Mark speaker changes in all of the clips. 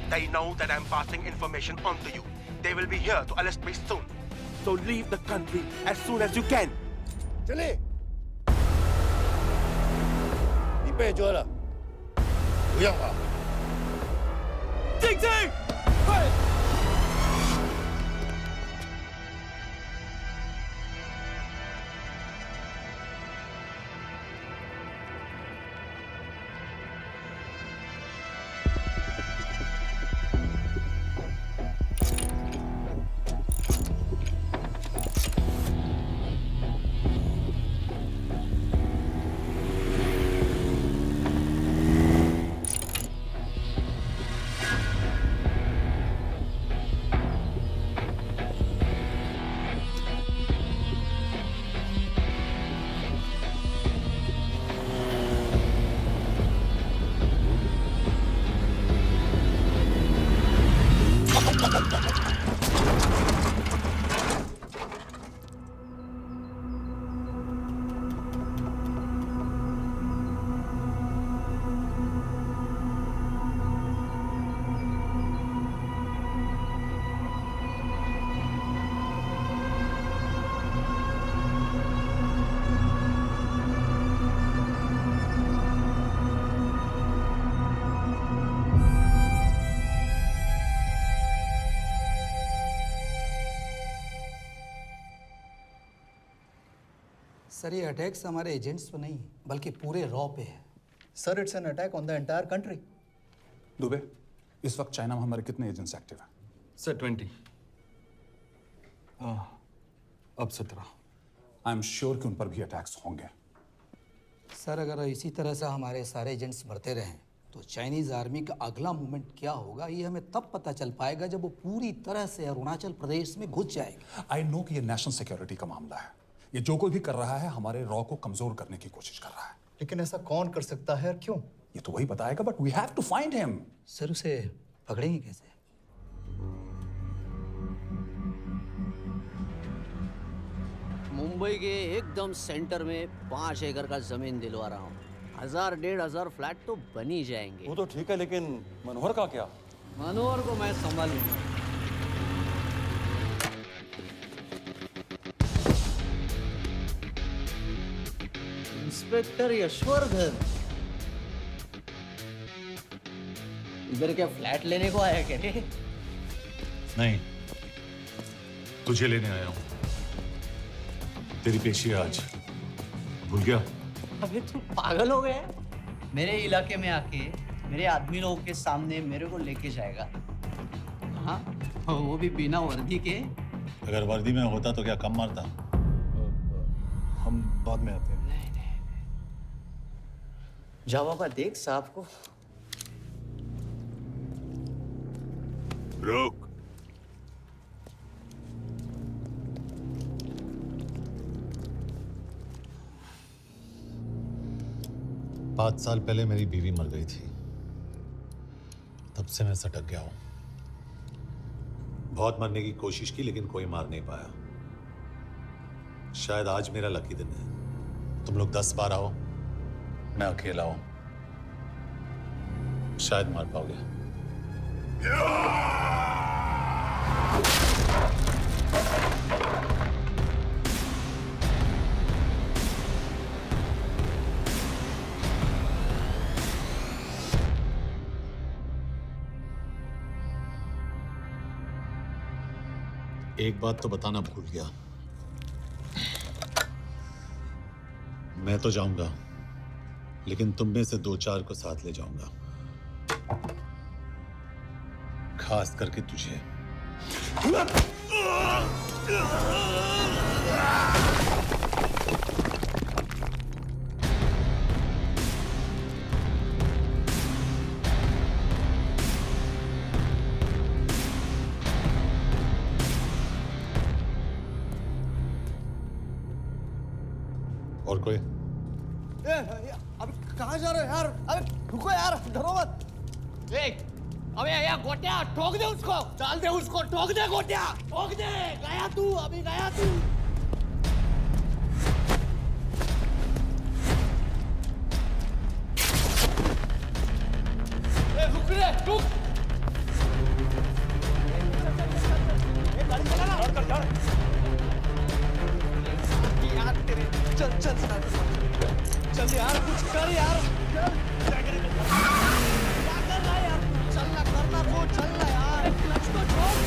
Speaker 1: They know that I'm passing information on to you. They will be here to arrest me soon. So leave the country as soon as you can.
Speaker 2: 经理，你被捉了，不要跑。
Speaker 1: 静静，快！सर
Speaker 3: ये attacks हमारे agents पे नहीं बल्कि पूरे raw पे है।
Speaker 4: Sir it's an attack on the entire country.
Speaker 5: Dubey, इस वक्त चाइना में हमारे कितने एजेंट्स एक्टिव हैं?
Speaker 6: सर 20। अब 17।
Speaker 5: आई एम श्योर कि उन पर भी अटैक्स होंगे।
Speaker 3: सर अगर इसी तरह से हमारे सारे एजेंट्स बढ़ते रहें तो चाइनीज आर्मी का अगला मूवमेंट क्या होगा ये हमें तब पता चल पाएगा जब वो पूरी तरह से अरुणाचल प्रदेश में घुस जाएगा।
Speaker 5: आई नो कि ये नेशनल सिक्योरिटी का मामला है। ये जो कोई भी कर रहा है हमारे रॉ को कमजोर करने की कोशिश कर रहा है।
Speaker 4: लेकिन ऐसा कौन कर सकता है और क्यों?
Speaker 5: ये तो वही बताएगा, but we have to find him.
Speaker 3: Sir उसे पकड़ेंगे कैसे?
Speaker 7: मुंबई के एकदम सेंटर में 5 एकड़ का जमीन दिलवा रहा हूँ। 1000-1500 फ्लैट तो बन ही जाएंगे।
Speaker 6: वो तो ठीक है, लेकिन मनोहर का क्या?
Speaker 7: मनोहर को मैं संभालूंगा। इंस्पेक्टर यशवर्धन, इधर क्या फ्लैट लेने को आया क्या?
Speaker 8: नहीं, तुझे लेने आया हूं। तेरी पेशी आज भूल गया?
Speaker 7: अबे तुम पागल हो गए? मेरे इलाके में आके मेरे आदमी लोगों के सामने मेरे को लेके जाएगा? हाँ, वो भी बिना वर्दी के।
Speaker 8: अगर वर्दी में होता तो क्या कम मारता?
Speaker 6: हम बाद में आते हैं।
Speaker 7: जाओ बाबा, देख साहब को।
Speaker 8: रुक। पाँच साल पहले मेरी बीवी मर गई थी, तब से मैं सटक गया हूं। बहुत मरने की कोशिश की लेकिन कोई मार नहीं पाया। शायद आज मेरा लकी दिन है। तुम लोग 10 बार आओ, मैं अकेला हूं, शायद मार पाओगे। एक बात तो बताना भूल गया, मैं तो जाऊंगा लेकिन तुम में से 2-4 को साथ ले जाऊंगा, खास करके तुझे। और कोई?
Speaker 4: अबे कहाँ जा रहे हो यार? अबे रुको यार, डरो मत।
Speaker 7: अबे यार गोटिया, ठोक दे उसको, डाल दे उसको, ठोक दे गोटिया, ठोक दे। गया तू, अभी गया तू। रुक रे, रुक।
Speaker 4: चल यार कुछ कर यार क्या कर रहा है यार चलना करना तो चलना यार क्लच को छोड़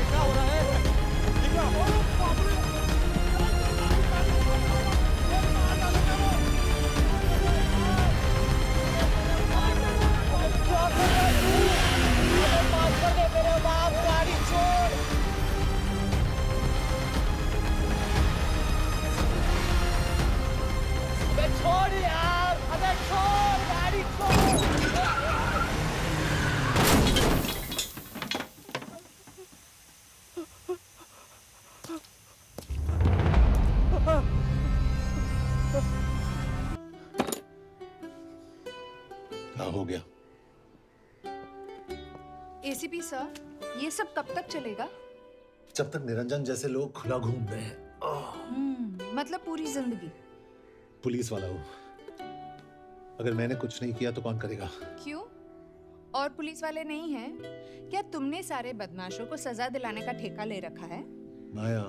Speaker 4: क्या हो रहा है दिखा मेरे बाप गाड़ी छोड़ अबे छोड़ यार अबे छोड़ गाड़ी छोड़
Speaker 8: क्या हो गया?
Speaker 9: एसीपी सर, ये सब कब तक चलेगा?
Speaker 8: जब तक निरंजन जैसे लोग खुला घूम रहे हैं।
Speaker 9: मतलब पूरी जिंदगी?
Speaker 8: पुलिस वाला हूँ, अगर मैंने कुछ नहीं किया तो कौन करेगा?
Speaker 9: क्यों? और पुलिस वाले नहीं हैं? क्या तुमने सारे बदमाशों को सजा दिलाने का ठेका ले रखा है?
Speaker 8: माया,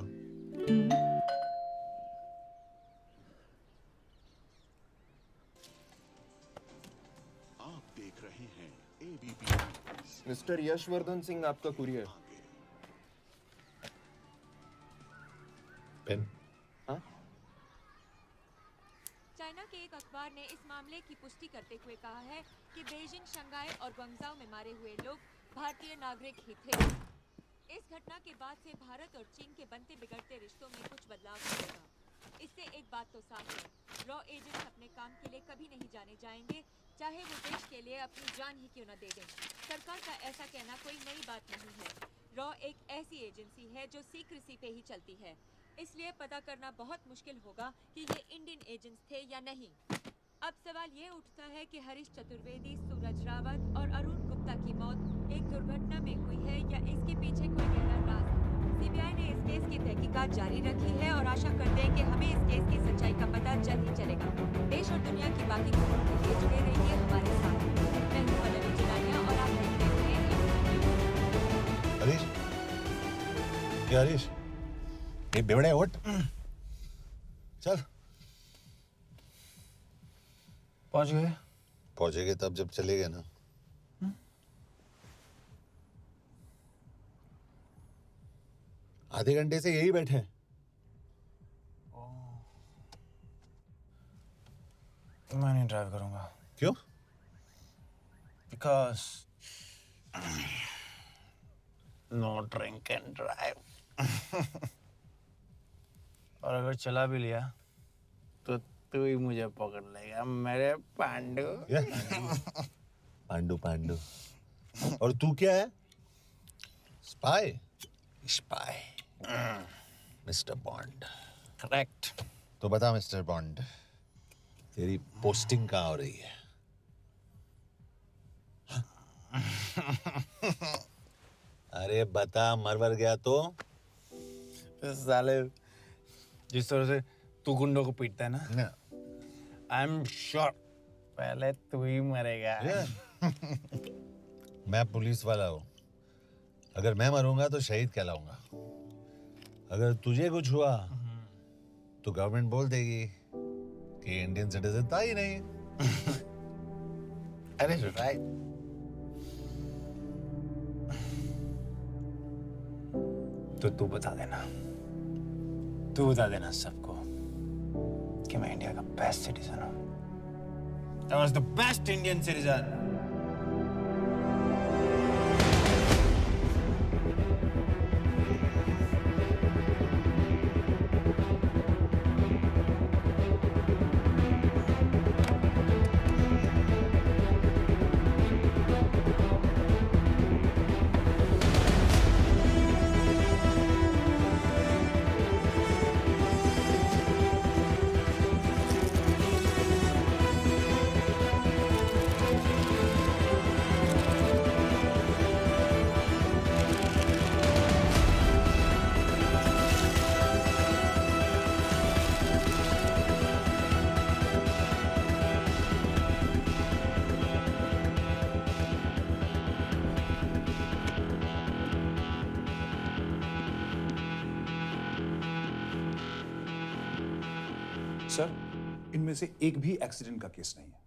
Speaker 10: आप देख रहे हैं एबीपी।
Speaker 11: मिस्टर यशवर्धन सिंह आपका कुरियर।
Speaker 8: पेन।
Speaker 11: हाँ?
Speaker 12: चाइना के एक अखबार ने इस मामले की पुष्टि करते हुए कहा है कि बीजिंग, शंघाई और ग्वांगझाओ में मारे हुए लोग भारतीय नागरिक ही थे। इस घटना के बाद से भारत और चीन के बनते बिगड़ते रिश्तों में कुछ बदलाव होगा। इससे एक बात तो साफ है, रॉ एजेंट्स अपने काम के लिए कभी नहीं जाने जाएंगे, चाहे वो देश के लिए अपनी जान ही क्यों न दे दें। सरकार का ऐसा कहना कोई नई बात नहीं है। रॉ एक ऐसी एजेंसी है जो सीक्रेसी पे ही चलती है, इसलिए पता करना बहुत मुश्किल होगा कि ये इंडियन एजेंट्स थे या नहीं। अब सवाल ये उठता है कि हरीश चतुर्वेदी, सूरज रावत और अरुण गुप्ता की मौत एक दुर्घटना में हुई है या इसके पीछे कोई गहरा राज। सीबीआई ने इस केस की तहकीकात जारी रखी है और आशा करते हैं कि हमें इस केस की सच्चाई का पता जल्द ही चलेगा। देश और दुनिया की बाकी खबरों के लिए जुड़े रहिए हमारे साथ। मैं हूं पल्लवी चिरानिया और आप देख रहे हैं
Speaker 8: हरीश, क्या हरीश? ये बेवड़े उठ, चल।
Speaker 11: पहुंच गए?
Speaker 8: पहुंचेंगे तब जब चलेगा ना। आधे घंटे से यही बैठे हैं।
Speaker 11: मैं नहीं ड्राइव करूंगा।
Speaker 8: क्यों?
Speaker 11: Because no drink and drive. और अगर चला भी लिया तो तू ही मुझे पकड़ लेगा मेरे पांडु।
Speaker 8: पांडु पांडु। और तू क्या है? Spy?
Speaker 11: Spy.
Speaker 8: Mister bond.
Speaker 11: Correct.
Speaker 8: तो बता मिस्टर बॉन्ड, तेरी पोस्टिंग कहाँ हो रही है? अरे बता, मरवर गया तो?
Speaker 11: साले जिस तरह से तू गुंडों को पीटता है ना, आई एम श्योर पहले तू ही मरेगा।
Speaker 8: मैं पुलिस वाला हूँ, अगर मैं मरूंगा तो शहीद कहलाऊंगा। अगर तुझे कुछ हुआ तो गवर्नमेंट बोल देगी कि इंडियन सिटीजन था ही नहीं।
Speaker 11: अरे राइट। तो तू बता देना सबको कि मैं इंडिया का बेस्ट सिटीजन हूँ। I was the best Indian citizen.
Speaker 5: Sir, इनमें से एक भी एक्सीडेंट का केस नहीं है।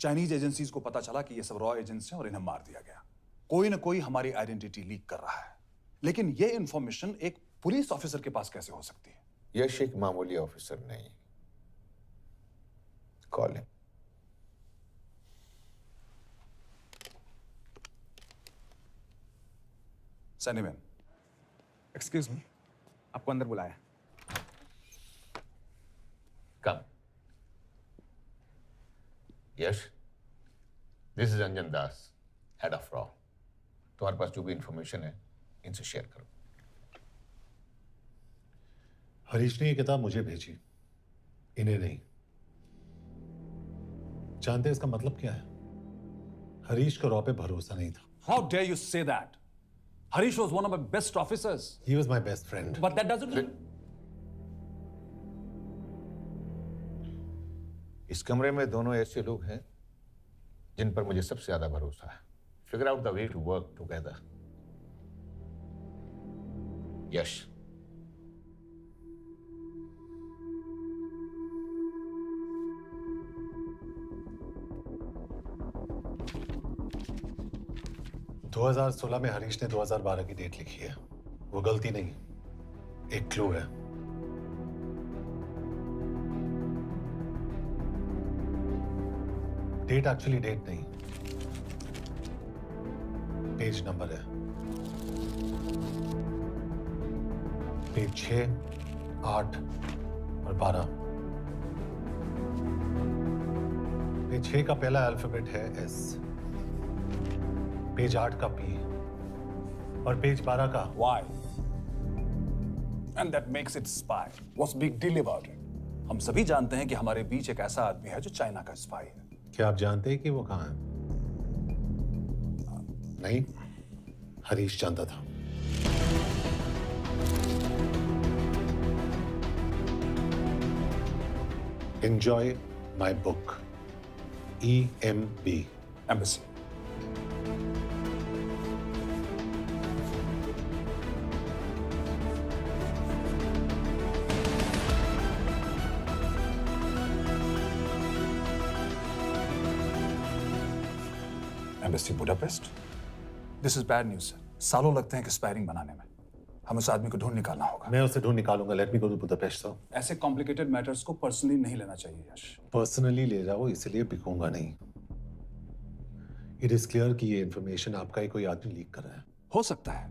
Speaker 5: चाइनीज एजेंसीज को पता चला कि ये सब रॉ एजेंट्स हैं और इन्हें मार दिया गया। कोई ना कोई हमारी आइडेंटिटी लीक कर रहा है, लेकिन ये इंफॉर्मेशन एक पुलिस ऑफिसर के पास कैसे हो सकती है?
Speaker 13: यश एक मामूली ऑफिसर नहीं। Call him.
Speaker 5: सैनीमैन,
Speaker 6: एक्सक्यूज मी, आपको अंदर बुलाया।
Speaker 13: Come. Yash, this is Anjan Das, head of रॉ। तुम्हारे पास जो भी इंफॉर्मेशन है इनसे शेयर करो।
Speaker 8: हरीश ने ये किताब मुझे भेजी, इन्हें नहीं। जानते हैं इसका मतलब क्या है? हरीश को रॉ पे भरोसा नहीं था।
Speaker 5: How dare you say that? Harish was one of my best officers.
Speaker 8: He was my best friend.
Speaker 5: But that doesn't...
Speaker 13: इस कमरे में दोनों ऐसे लोग हैं जिन पर मुझे सबसे ज्यादा भरोसा है। Figure out the way to work together. Yash,
Speaker 8: दो 2016 में हरीश ने 2012 की डेट लिखी है। वो गलती नहीं, एक क्लू है। डेट एक्चुअली डेट नहीं, पेज नंबर है। पेज 6, 8 और 12। पेज 6 का पहला अल्फाबेट है एस, पेज 8 का पी और पेज 12 का
Speaker 5: Why? And that makes it spy. What's big deal about it? हम सभी जानते हैं कि हमारे बीच एक ऐसा आदमी है जो चाइना का स्पाई है।
Speaker 8: क्या आप जानते हैं कि वो कहाँ है? नहीं, हरीश जानता था। Enjoy my book. EMB.
Speaker 5: Embassy. Embassy Budapest? This is bad news, sir. सालों लगते हैं एक्सपायरिंग बनाने में। हम उस आदमी को ढूंढ निकालना होगा।
Speaker 8: मैं उसे ढूंढ निकालूंगा। Let me go to Budapest sir.
Speaker 5: ऐसे कॉम्प्लिकेटेड मैटर्स को पर्सनली नहीं लेना चाहिए यश।
Speaker 8: पर्सनली ले जाओ, इसलिए बिकूंगा नहीं। इट इज क्लियर कि ये इंफॉर्मेशन आपका ही कोई आदमी लीक कर रहा है।
Speaker 5: हो सकता है,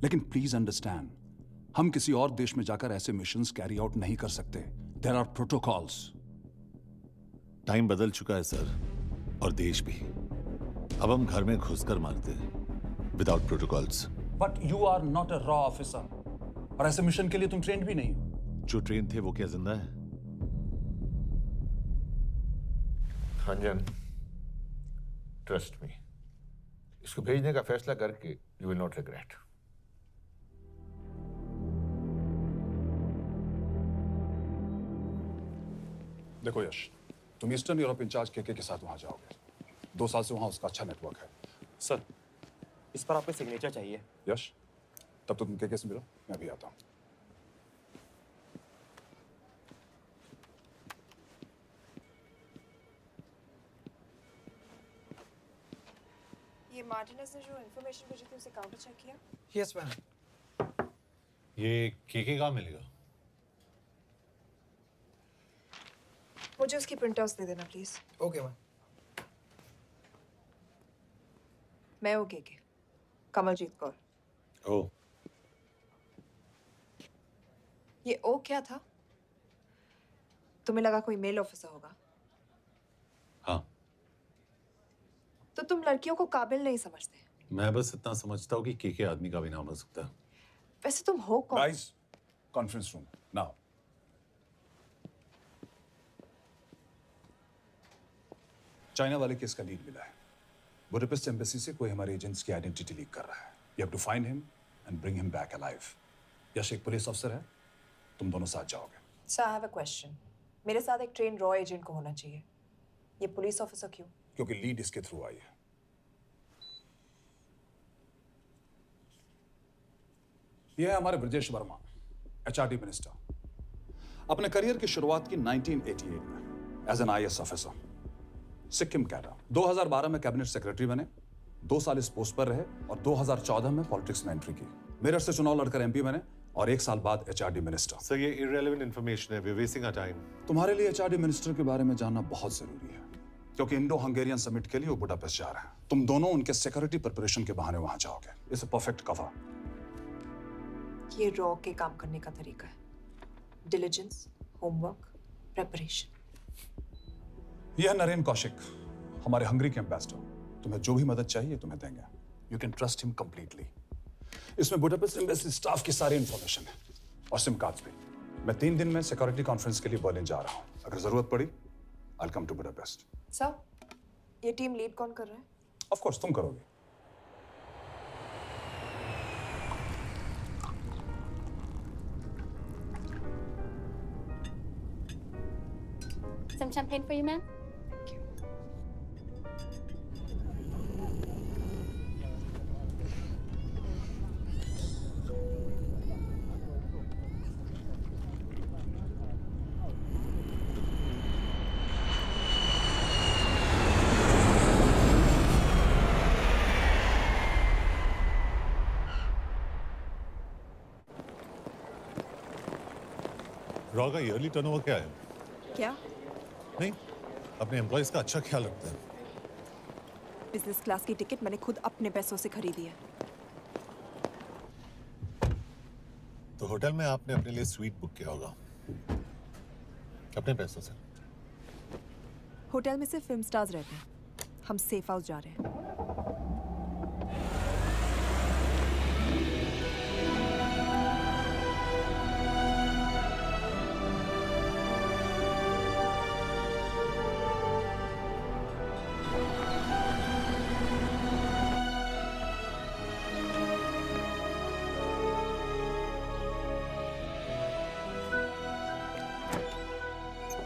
Speaker 5: लेकिन प्लीज अंडरस्टैंड, हम किसी और देश में जाकर ऐसे मिशंस कैरी आउट नहीं कर सकते। There are protocols.
Speaker 8: टाइम बदल चुका है सर, और देश भी। अब हम घर में घुसकर मारते हैं without protocols.
Speaker 5: But you are not a रॉ ऑफिसर, और ऐसे मिशन के लिए तुम ट्रेंड भी नहीं हो।
Speaker 8: जो ट्रेन थे वो क्या जिंदा है?
Speaker 13: अंजन, ट्रस्ट मी, इसको भेजने का फैसला करके यू विल नॉट रिग्रेट।
Speaker 5: देखो यश, तुम ईस्टर्न यूरोप इंचार्ज के साथ वहां जाओगे। 2 साल से वहां उसका अच्छा नेटवर्क है।
Speaker 6: सर, इस पर आपके सिग्नेचर चाहिए।
Speaker 5: यश, तब तो तुम के से मिलो, मैं भी आता हूं।
Speaker 14: ये मार्टिनेज ने जो इन्फॉर्मेशन भेजी थी उसे काउंटर चेक किया?
Speaker 11: Yes ma'am.
Speaker 8: ये के कहाँ मिलेगा?
Speaker 14: मुझे उसकी प्रिंटआउट्स दे देना प्लीज।
Speaker 11: Okay ma'am.
Speaker 14: मैं हूँ के कमलजीत कौर।
Speaker 8: ओ,
Speaker 14: ये ओ क्या था? तुम्हें लगा कोई मेल ऑफिसर होगा?
Speaker 8: हाँ।
Speaker 14: तो तुम लड़कियों को काबिल नहीं समझते?
Speaker 8: मैं बस इतना समझता हूँ कि के आदमी का भी नाम हो सकता है।
Speaker 14: वैसे तुम हो कौन?
Speaker 5: Guys, conference room now. China वाले केस का लीड मिला है। बुडापेस्ट एम्बेसी से कोई हमारे एजेंट्स की आइडेंटिटी लीक कर रहा है। You have to find him and bring him back alive. Yash एक पुलिस ऑफिसर है, तुम दोनों साथ जाओगे।
Speaker 14: Sir, I have a question. मेरे साथ एक ट्रेन रॉ एजेंट को होना चाहिए। ये पुलिस ऑफिसर क्यों?
Speaker 5: क्योंकि लीड इसके थ्रू आई है। ये है हमारे ब्रजेश वर्मा, HRD मिनिस्टर। अपने करियर की शुरुआत की 1988 में as an IAS officer, Sikkim cadre. 2012 में कैबिनेट सेक्रेटरी बने, 2 साल इस पोस्ट पर रहे और 2014 में पॉलिटिक्स में एंट्री की। मेरठ से चुनाव लड़कर MP बने और 1 साल बाद HRD मिनिस्टर।
Speaker 8: सर, ये irrelevant information है, we're wasting our time।
Speaker 5: तुम्हारे लिए HRD मिनिस्टर के बारे में जानना बहुत जरूरी है, क्योंकि इंडो हंगेरियन समिट के लिए वो बुडापेस्ट जा रहे हैं। तुम दोनों उनके सिक्योरिटी प्रिपरेशन के बहाने वहां जाओगे। It's a perfect cover.
Speaker 14: ये रॉ के काम करने का तरीका है। Diligence, homework, preparation.
Speaker 5: यह नरेन कौशिक, हमारे हंगरी के एम्बेसडर। तुम्हें जो भी मदद चाहिए तुम्हें देंगे। You can trust him completely. इसमें बुडापेस्ट एम्बेसी स्टाफ की सारी इंफॉर्मेशन है और सिम कार्ड्स भी। मैं 3 दिन में सिक्योरिटी कॉन्फ्रेंस के लिए बर्लिन जा रहा हूँ। अगर जरूरत पड़ी I'll come to Budapest।
Speaker 14: Sir, ये टीम लीड कौन कर रहा है?
Speaker 5: Of course, तुम करोगे।
Speaker 15: Some champagne for you, ma'am?
Speaker 8: Raw का ईयरली टर्नओवर क्या है?
Speaker 14: क्या?
Speaker 8: नहीं, अपने एम्प्लॉइज का अच्छा ख्याल रखते हैं।
Speaker 14: बिजनेस क्लास की टिकट मैंने खुद अपने पैसों से खरीदी है।
Speaker 8: तो होटल में आपने अपने लिए स्वीट बुक किया होगा अपने पैसों से।
Speaker 14: होटल में सिर्फ फिल्म स्टार्स रहते हैं। हम सेफ हाउस जा रहे हैं।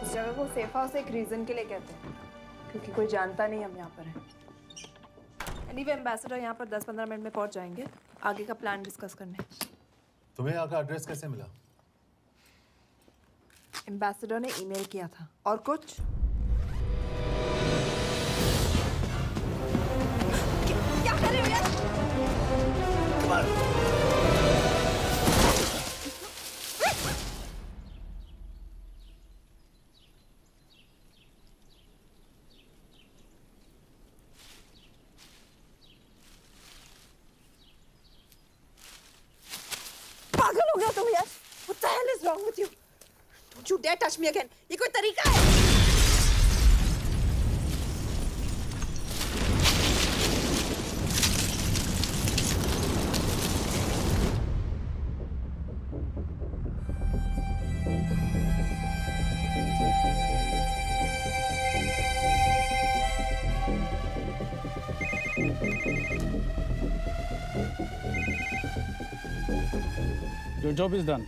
Speaker 14: इस जगह को सेफ हाउस एक रीजन के लिए कहते हैं, क्योंकि कोई जानता नहीं हम यहाँ पर हैं। एनीवे, एम्बेसडर यहाँ पर 10-15 मिनट में पहुँच जाएंगे आगे का प्लान डिस्कस करने।
Speaker 8: तुम्हें यहाँ का एड्रेस कैसे मिला?
Speaker 14: एम्बेसडर ने ईमेल किया था। और कुछ? क्या कर रहे हो यार? पागल हो गया तुम यार? What the hell is wrong with you? Don't you dare touch me again. ये कोई तरीका है?
Speaker 16: Your job is done.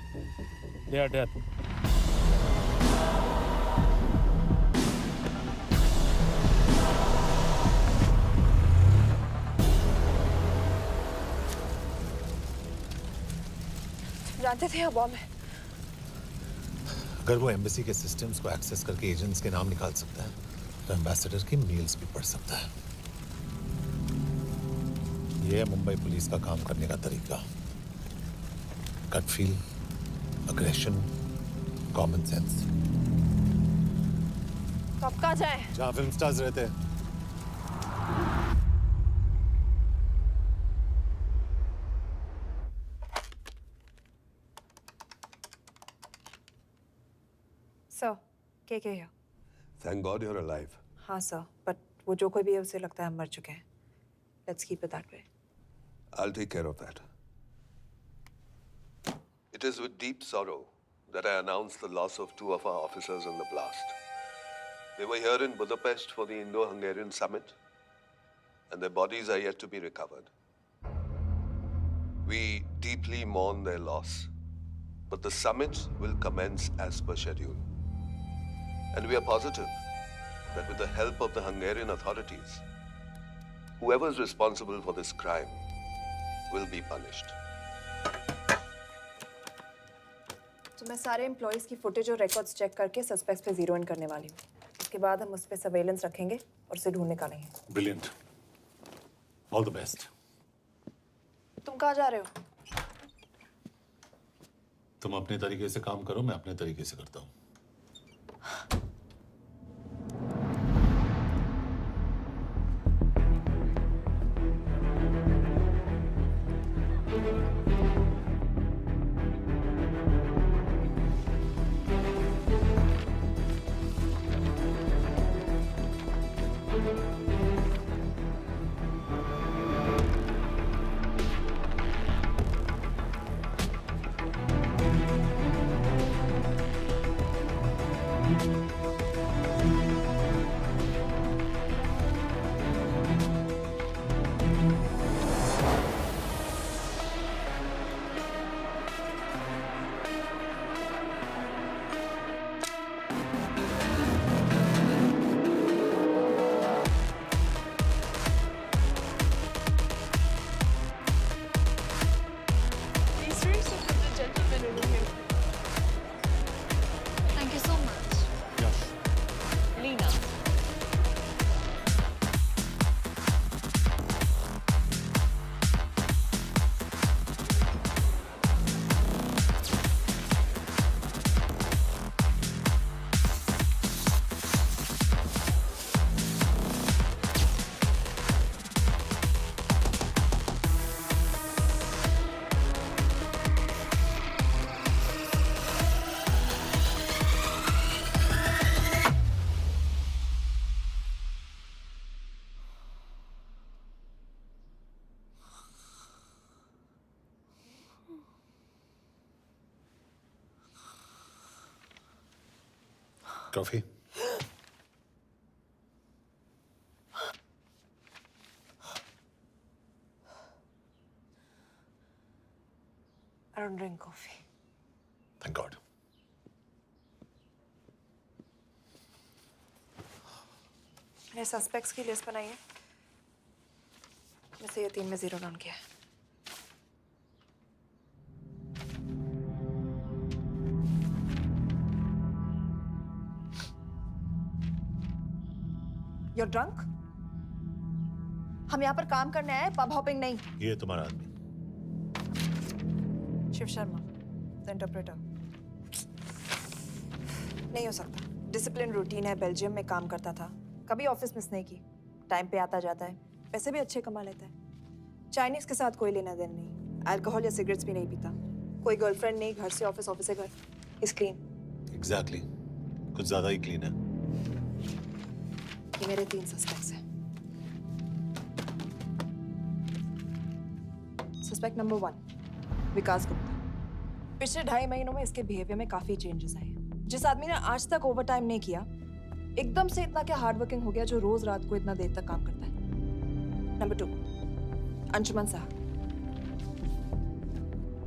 Speaker 16: They are dead.
Speaker 14: जानते थे बॉम्ब है।
Speaker 8: अगर वो एम्बेसी के सिस्टम्स को एक्सेस करके एजेंट्स के नाम निकाल सकता है, तो एम्बेसडर की मेल्स भी पढ़ सकता है। ये है मुंबई पुलिस का काम करने का तरीका। Gut feel, aggression, common sense.
Speaker 14: तो अब कहाँ जाए?
Speaker 8: जहाँ फिल्म स्टार्स रहते हैं।
Speaker 14: सर, क्या है?
Speaker 2: Thank God you're alive.
Speaker 14: हाँ सर, बट वो जो कोई भी है उसे लगता है हम मर चुके हैं। Let's keep it that way.
Speaker 2: I'll take care of that. It is with deep sorrow that I announce the loss of 2 of our officers in the blast. They were here in Budapest for the Indo-Hungarian summit, and their bodies are yet to be recovered. We deeply mourn their loss, but the summit will commence as per schedule. And we are positive that with the help of the Hungarian authorities, whoever is responsible for this crime will be punished.
Speaker 14: तो मैं सारे employees की footage और records check करके suspects पे zero in करने वाली हूँ। उसके बाद हम उस पर सर्वेलेंस रखेंगे और उसे ढूंढ निकालेंगे।
Speaker 8: Brilliant, all the best.
Speaker 14: तुम कहाँ जा रहे हो?
Speaker 8: तुम अपने तरीके से काम करो, मैं अपने तरीके से करता हूँ।
Speaker 14: Thank you so much. Lena.
Speaker 8: Trophy.
Speaker 14: I don't drink coffee.
Speaker 8: Thank God.
Speaker 14: मैंने सस्पेक्ट्स की लिस्ट बनाई है। वैसे ये 3 में जीरो डाउन किया है। You're drunk? हम यहाँ पर काम करने आए, पब हॉपिंग नहीं।
Speaker 8: ये तुम्हारा आदमी।
Speaker 14: Shiv Sharma, the interpreter. नहीं हो सकता। डिसिप्लिन रूटीन है, बेल्जियम में काम करता था, कभी ऑफिस मिस नहीं की, टाइम पे आता जाता है, पैसे भी अच्छे कमा लेता है। चाइनीज के साथ कोई लेना देना नहीं, अल्कोहल या सिगरेट्स भी नहीं पीता, कोई गर्लफ्रेंड नहीं, घर से ऑफिस, ऑफिस से घर। Is clean.
Speaker 8: एग्जैक्टली, कुछ ज्यादा ही क्लीन है।
Speaker 14: ये मेरे 3 सस्पेक्ट्स हैं। सस्पेक्ट नंबर 1, विकास गुप्ता। पिछले 2.5 महीनों में इसके बिहेवियर में काफी चेंजेस आए। जिस आदमी ने आज तक ओवर टाइम नहीं किया, एकदम से इतना क्या हार्ड वर्किंग हो गया जो रोज रात को इतना देर तक काम करता है। नंबर 2, अंशुमन साहब।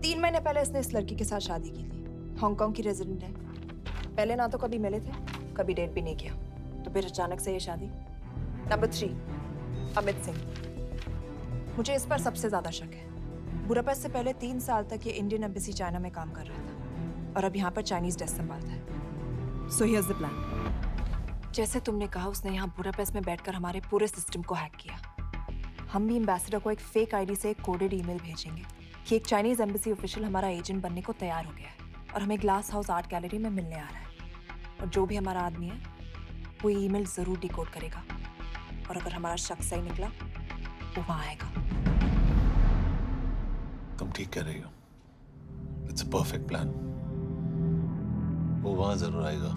Speaker 14: 3 महीने पहले इसने इस लड़की के साथ शादी की थी, हांगकांग की रेजिडेंट है। पहले ना तो कभी मिले थे, कभी डेट भी नहीं किया, तो फिर अचानक से ये शादी। नंबर 3, अमित सिंह। मुझे इस पर सबसे ज्यादा शक है। बुडापेस्ट से पहले 3 साल तक ये इंडियन एम्बेसी चाइना में काम कर रहा था और अब यहाँ पर चाइनीज डेस्क संभालता है। So here's the plan. जैसे तुमने कहा, उसने यहाँ बुडापेस्ट में बैठकर हमारे पूरे सिस्टम को हैक किया। हम भी एम्बेसडर को एक फेक आईडी से एक कोडेड ईमेल भेजेंगे कि एक चाइनीज एम्बेसी ऑफिशियल हमारा एजेंट बनने को तैयार हो गया है और हमें ग्लास हाउस आर्ट गैलरी में मिलने आ रहा है। और जो भी हमारा आदमी है वो ईमेल जरूर डिकोड करेगा और अगर हमारा शक सही निकला वो वहां आएगा।
Speaker 8: तुम ठीक कह रही हो। It's a perfect plan. वो वहां जरूर आएगा।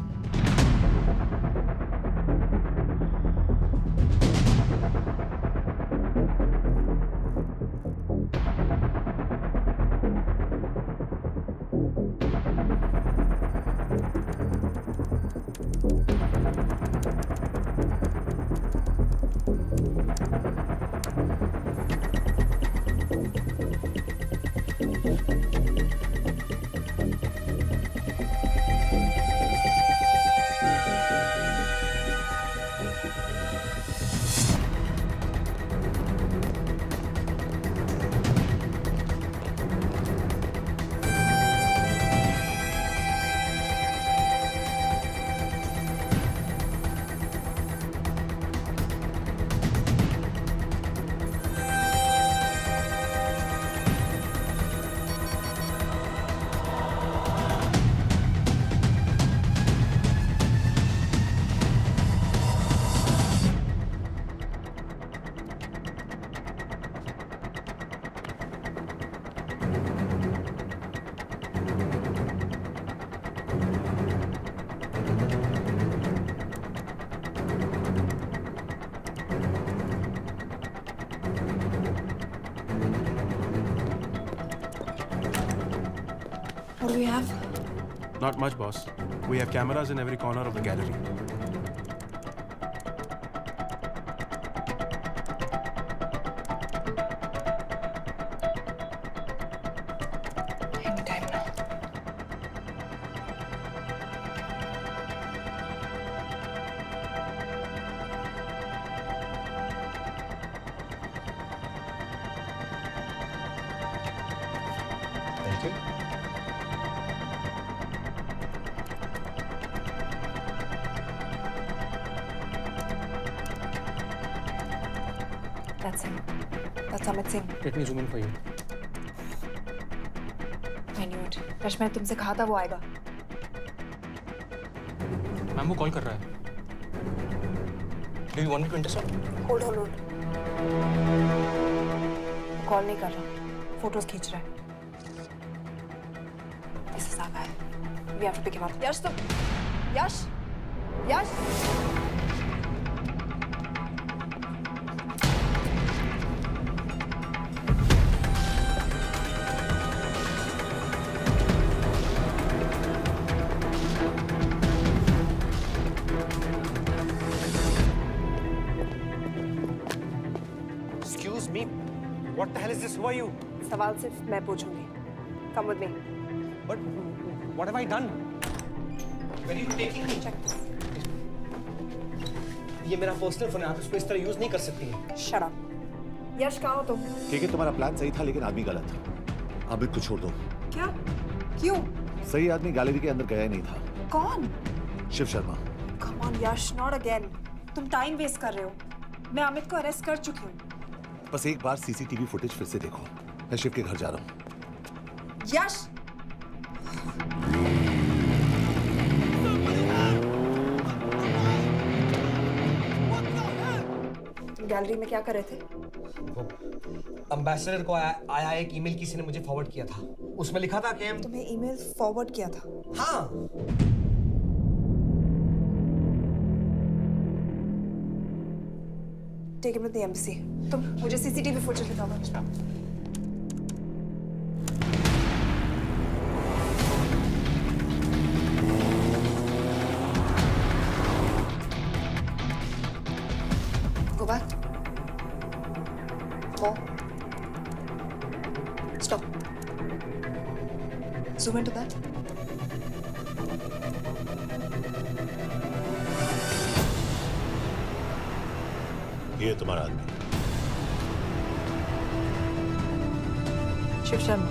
Speaker 1: Not much, boss. We have cameras in every corner of the gallery.
Speaker 14: Anytime now.
Speaker 13: Thank you.
Speaker 14: That's him. That's Amit Singh.
Speaker 16: Let me zoom in for you.
Speaker 14: I knew it. Rush मैंने तुमसे कहा था वो आएगा.
Speaker 16: Ma'am वो call कर रहा है. Do you want me to intercept?
Speaker 14: Hold. Call नहीं कर रहा. फोटोज खींच रहा है. इससे साफ है. We have to pick him up. यश तुम. यश.
Speaker 4: Excuse me. What the hell is this? Who are you?
Speaker 14: सवाल सिर्फ मैं पूछूंगी. Come with me.
Speaker 4: But what have I done? Where are you taking me?
Speaker 14: Check this.
Speaker 4: ये मेरा personal phone है. आप इसको इस तरह यूज नहीं कर सकती हैं.
Speaker 14: Shut up. यश कहाँ हो तुम?
Speaker 8: ठीक है, तुम्हारा प्लान सही था लेकिन आदमी गलत. अमित को छोड़ दो.
Speaker 14: क्या? क्यों?
Speaker 8: सही आदमी गैलरी के अंदर गया ही नहीं था.
Speaker 14: कौन?
Speaker 8: Shiv Sharma.
Speaker 14: Come on Yash, not again. तुम टाइम वेस्ट कर रहे हो. मैं अमित को अरेस्ट कर चुकी हूँ.
Speaker 8: बस एक बार सीसीटीवी फुटेज फिर से देखो. मैं शिव के घर जा रहा हूँ.
Speaker 14: यश! तुम गैलरी में क्या कर रहे थे?
Speaker 4: एम्बेसडर को आया एक ईमेल किसी ने मुझे फॉरवर्ड किया था. उसमें लिखा था कि
Speaker 14: तुम्हें ईमेल फॉरवर्ड किया था?
Speaker 4: हाँ.
Speaker 14: Take him to the embassy. तुम मुझे सीसीटीवी फुटेज दिखाओ. Go back. More. Stop. Zoom into that.
Speaker 8: ये तुम्हारा आदमी.
Speaker 14: शिव शर्मा.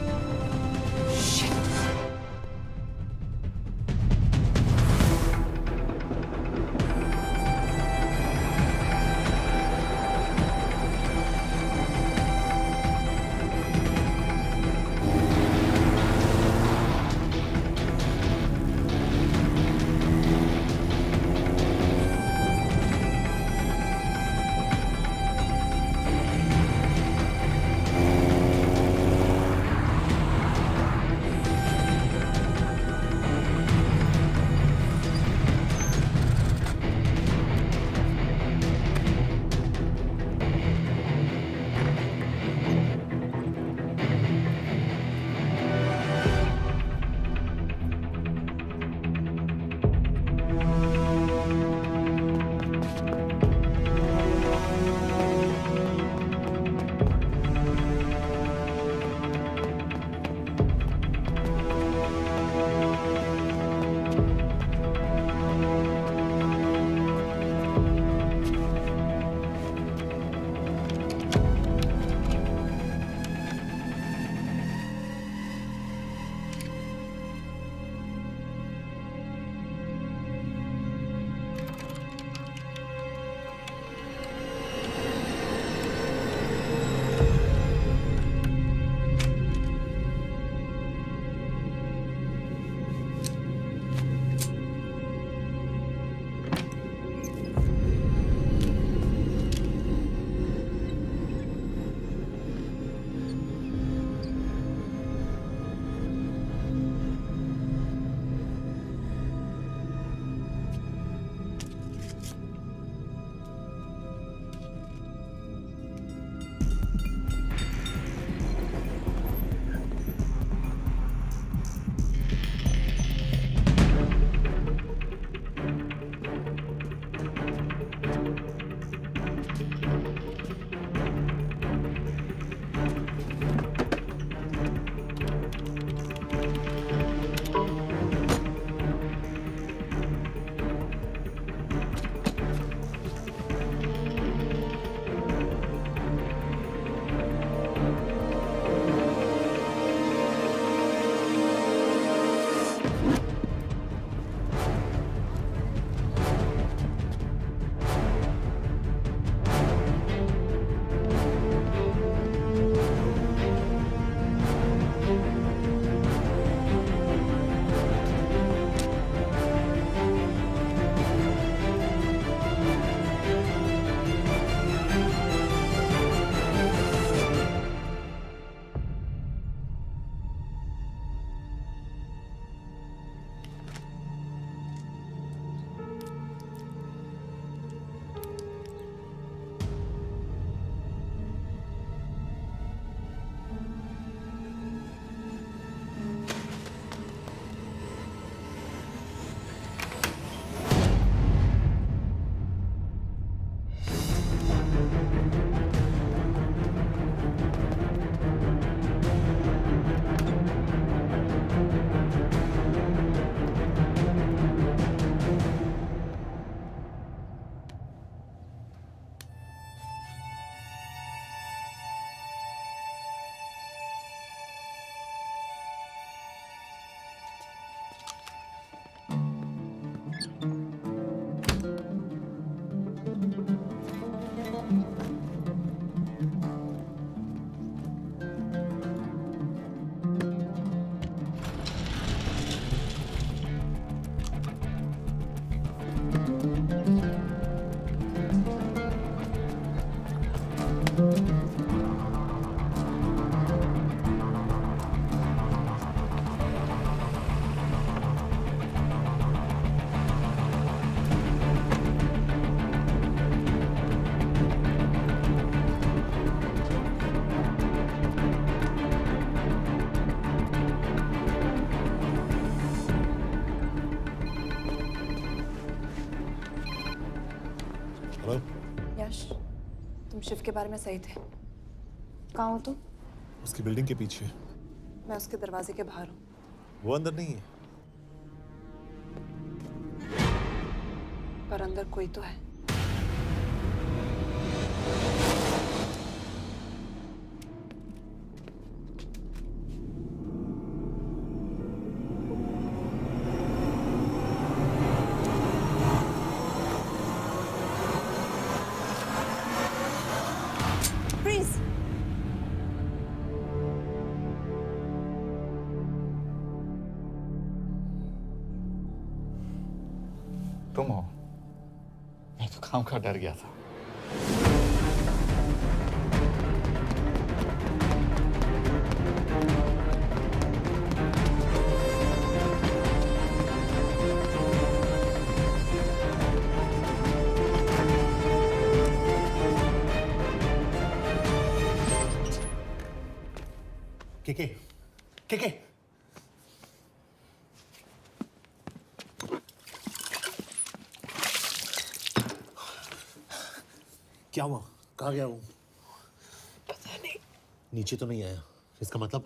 Speaker 8: हेलो
Speaker 14: यश, तुम शिव के बारे में सही थे। कहाँ हो तुम?
Speaker 8: उसकी बिल्डिंग के पीछे।
Speaker 14: मैं उसके दरवाजे के बाहर हूँ।
Speaker 8: वो अंदर नहीं है।
Speaker 14: पर अंदर कोई तो है। Freeze!
Speaker 11: तुम हो? मैं तो काम का डर गया था।
Speaker 8: के क्या हुआ? कहाँ गया वो?
Speaker 14: पता नहीं।
Speaker 8: नीचे तो नहीं आया, इसका मतलब?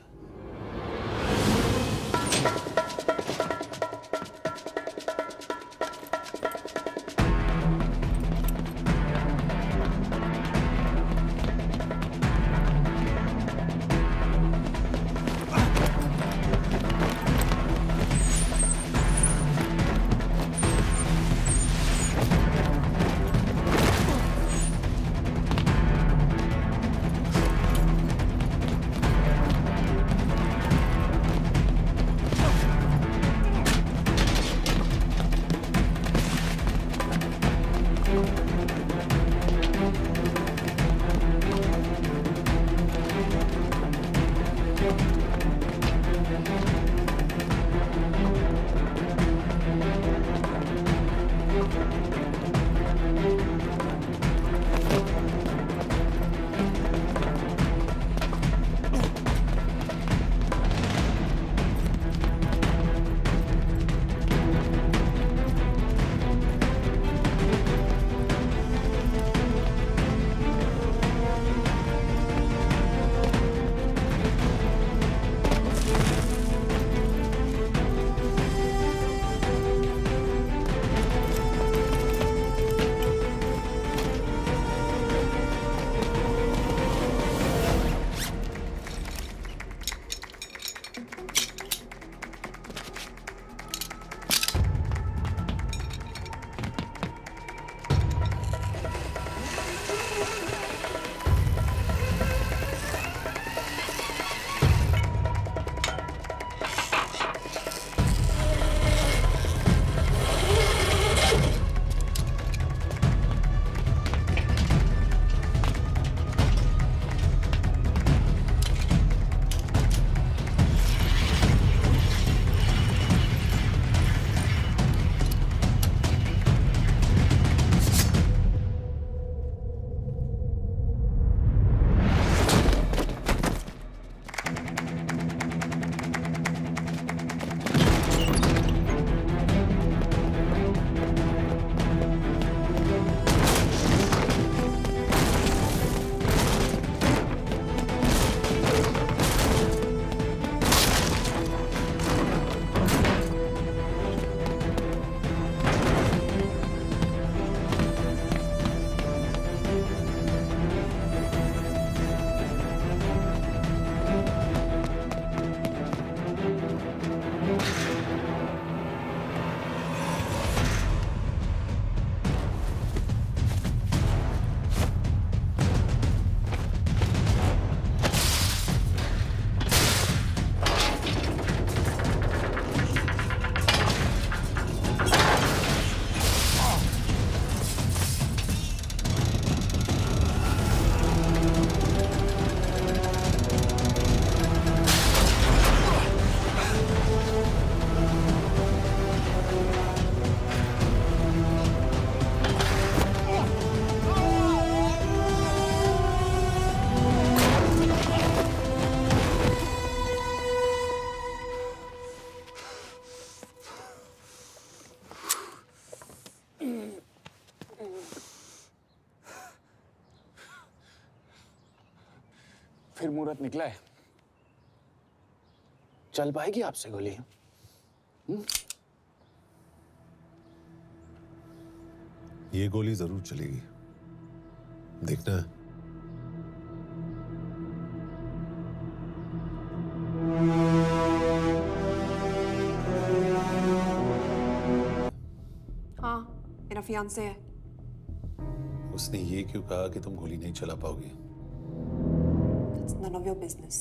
Speaker 11: आखिर मुहूर्त निकला है। चल पाएगी आपसे गोली?
Speaker 8: ये गोली जरूर चलेगी, देखना।
Speaker 14: हाँ, मेरा फियांसे है।
Speaker 8: उसने ये क्यों कहा कि तुम गोली नहीं चला पाओगी?
Speaker 14: It's none of your business.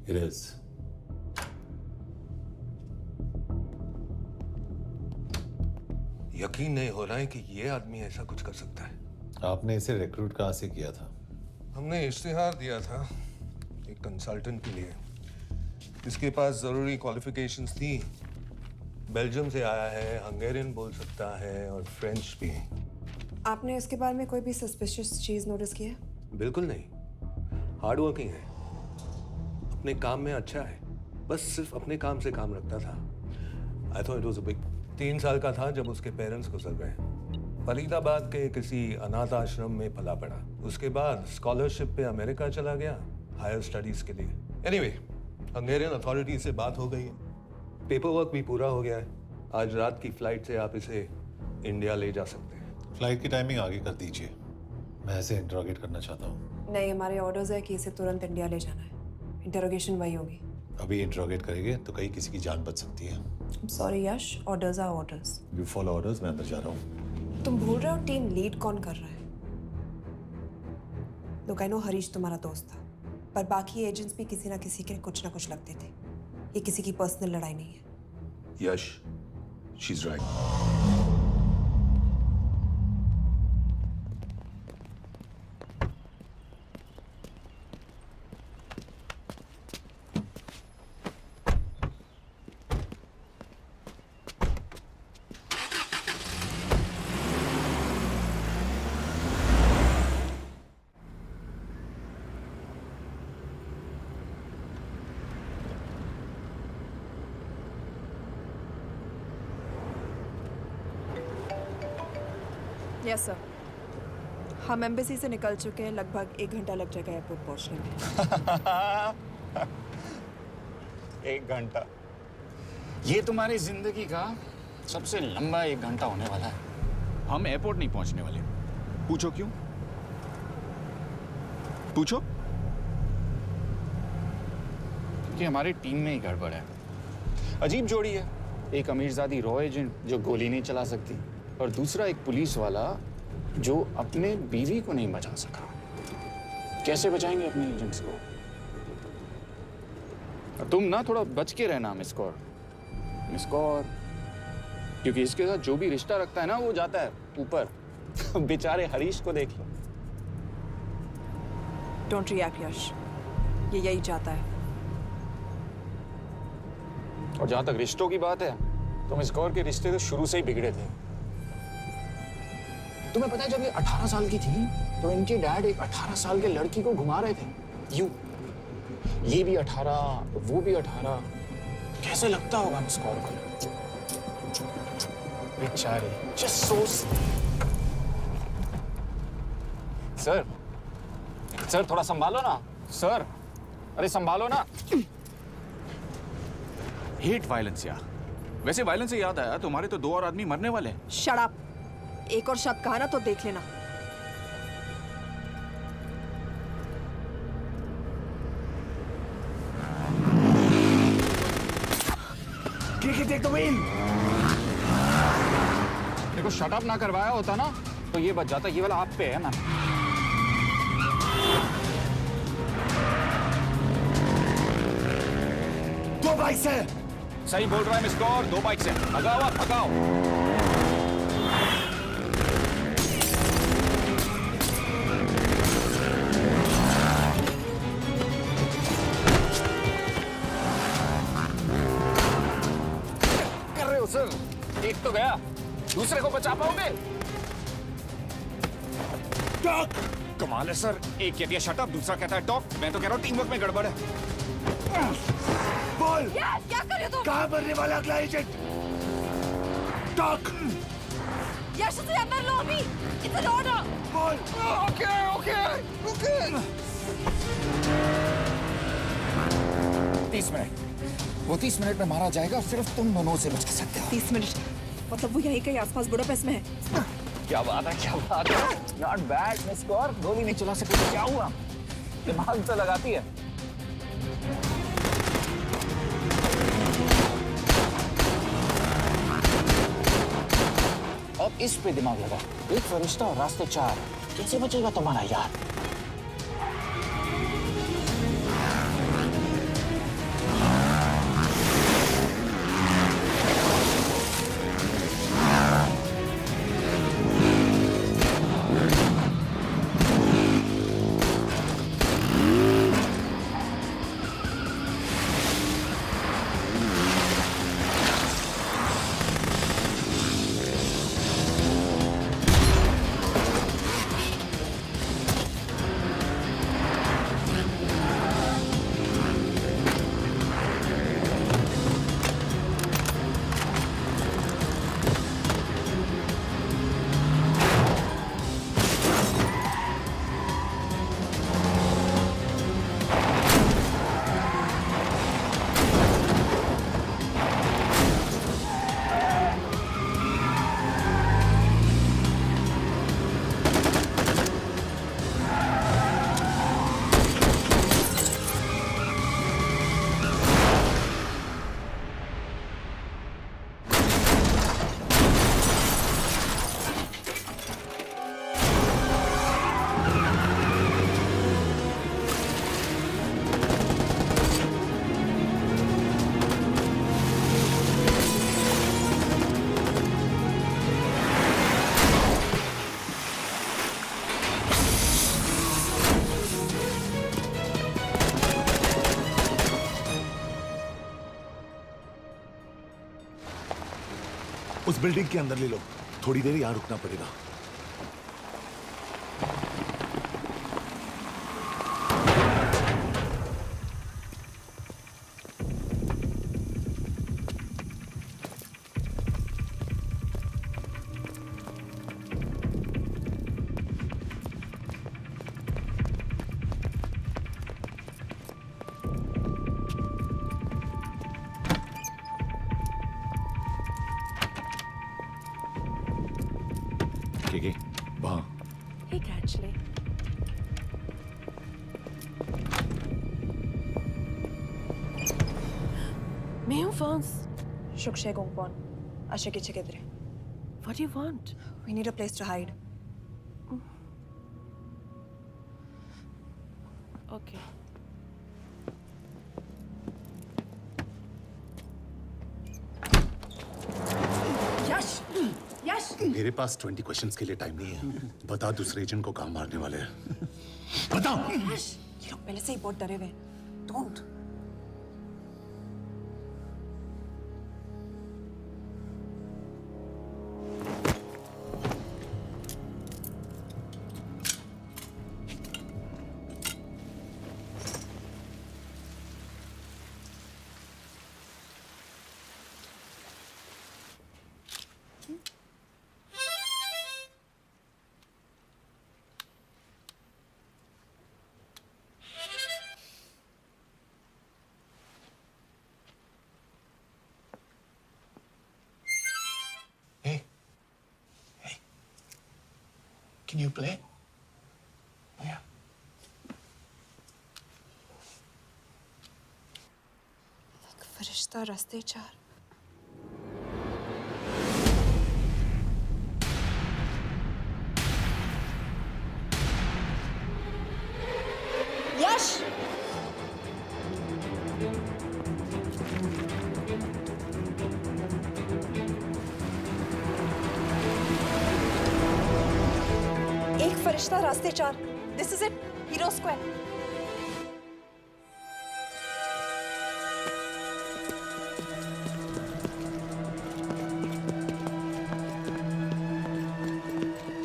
Speaker 8: It is.
Speaker 2: यकीन नहीं हो रहा है कि ये आदमी ऐसा कुछ कर सकता है।
Speaker 8: आपने इसे रिक्रूट कहाँ से किया था?
Speaker 2: हमने इश्तिहार दिया था एक कंसल्टेंट के लिए, जिसके पास जरूरी क्वालिफिकेशंस थी। बेल्जियम से आया है, हंगेरियन बोल सकता है और फ्रेंच भी।
Speaker 14: आपने इसके बारे में कोई भी सस्पिशियस चीज नोटिस की है?
Speaker 2: बिल्कुल नहीं, हार्ड वर्किंग है, अपने काम में अच्छा है, बस सिर्फ अपने काम से काम रखता था। I thought it was a big. 3 साल का था जब उसके पेरेंट्स गुजर गए। फरीदाबाद के किसी अनाथ आश्रम में पला पड़ा। उसके बाद स्कॉलरशिप पे अमेरिका चला गया हायर स्टडीज के लिए। एनीवे, हंगेरियन अथॉरिटी से बात हो गई है, पेपर वर्क भी पूरा हो गया है। आज रात की फ्लाइट से आप इसे इंडिया ले जा सकते हैं।
Speaker 8: फ्लाइट की टाइमिंग आगे कर दीजिए, मैं इसे इंटरोगेट करना चाहता हूँ।
Speaker 14: नहीं, हमारे ऑर्डर्स है कि इसे तुरंत इंडिया ले जाना है। इंटरोगेशन वही होगी।
Speaker 8: अभी इंटरोगेट करेंगे तो कहीं किसी की जान बच सकती है।
Speaker 14: Sorry Yash, orders are orders.
Speaker 8: You follow orders, मैं अंदर जा रहा हूँ।
Speaker 14: तुम भूल रहे हो टीम लीड कौन कर रहा है? लोग आई नो हरीश तुम्हारा दोस्त था, पर बाकी एजेंट्स भी किसी ना किसी के कुछ ना कुछ लगते थे। ये किसी की पर्सनल लड़ाई नहीं है।
Speaker 2: Yash, she is right.
Speaker 14: Yes sir, हम एम्बेसी से निकल चुके हैं। लगभग 1 घंटा लग जाएगा एयरपोर्ट पहुंचने में।
Speaker 11: 1 घंटा? ये तुम्हारी जिंदगी का सबसे लंबा 1 घंटा होने वाला है।
Speaker 6: हम एयरपोर्ट नहीं पहुंचने वाले। पूछो क्यों? पूछो।
Speaker 11: क्योंकि हमारी टीम में ही गड़बड़ है। अजीब जोड़ी है, एक अमीरजादी रॉ एजेंट जो गोली नहीं चला सकती, और दूसरा एक पुलिस वाला जो अपने बीवी को नहीं बचा सका। कैसे बचाएंगे अपने एजेंट्स को? तुम ना थोड़ा बच के रहना मिस कौर। मिस कौर, क्योंकि इसके साथ जो भी रिश्ता रखता है ना वो जाता है ऊपर। बेचारे हरीश को देख लो।
Speaker 14: डोंट रिएक्ट यश, ये यही चाहता है।
Speaker 11: और जहां तक रिश्तों की बात है, तो मिस कौर के रिश्ते तो शुरू से ही बिगड़े थे। तुम्हें पता है जब ये 18 साल की थी तो इनके डैड एक 18 साल के लड़की को घुमा रहे थे यूं। ये भी 18, वो भी 18। कैसे लगता होगा मिस कौर को? बेचारे, जस्ट सो। सर थोड़ा संभालो ना सर। अरे संभालो ना।
Speaker 6: हेट वायलेंस यार। वैसे वायलेंस से याद आया, तुम्हारे तो 2 और आदमी मरने वाले हैं।
Speaker 14: Shut up. एक और शब्द कहा ना तो देख लेना।
Speaker 11: Take the wheel. देखो शट अप ना करवाया होता ना तो ये बच जाता। ये वाला आप पे है ना। दो बाइक्स है। सही बोल रहा है मिस कौर, 2 बाइक्स है। भगाओ आप, भगाओ। सर, एक तो गया, दूसरे को बचा पाओगे? टॉक। कमाल है सर, एक कहती है शट अप, दूसरा कहता है टॉक। मैं तो कह रहा हूँ टीम वर्क में गड़बड़ है। बोल।
Speaker 14: क्या कर रहे हो तुम?
Speaker 11: कहाँ मरने वाला अगला एजेंट? टॉक।
Speaker 14: यश से अंदर लो अभी। It's an order.
Speaker 11: Okay 30 minute. वो 30 मिनट में मारा जाएगा, सिर्फ तुम दोनों से बच सकते हो।
Speaker 14: 30 मिनट मतलब वो यहीं कहीं आसपास बुडापेस्ट में है।
Speaker 11: क्या बात है। नॉट बैड मिस कौर, गोली नहीं चला सके तो क्या हुआ, दिमाग तो लगाती है। अब इस पे दिमाग लगा। एक फरिश्ता और रास्ते 4, कैसे बचेगा तुम्हारा यार?
Speaker 15: उस बिल्डिंग के अंदर ले लो, थोड़ी देर यहां रुकना पड़ेगा। वहां
Speaker 14: ठीक है एक्चुअली। मैं हूँ फ्रांस। शुक्शे गोंगपॉन। आशा की चिकित्रे। What do you want? We need a place to hide. Okay. यश! यश!
Speaker 15: मेरे पास 20 क्वेश्चंस के लिए टाइम नहीं है। बता दूसरे एजेंट को कहाँ मारने वाले हैं। बताओ।
Speaker 14: यश! ये लोग पहले से ही बहुत डरे हुए हैं। Don't.
Speaker 11: Can you play? Yeah.
Speaker 14: एक फरिश्ता रास्ते 4। यश! एक फरिश्ता रास्ते 4। This is it. Hero Square.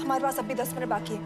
Speaker 14: हमारे पास अभी 10 मिनट बाकी है।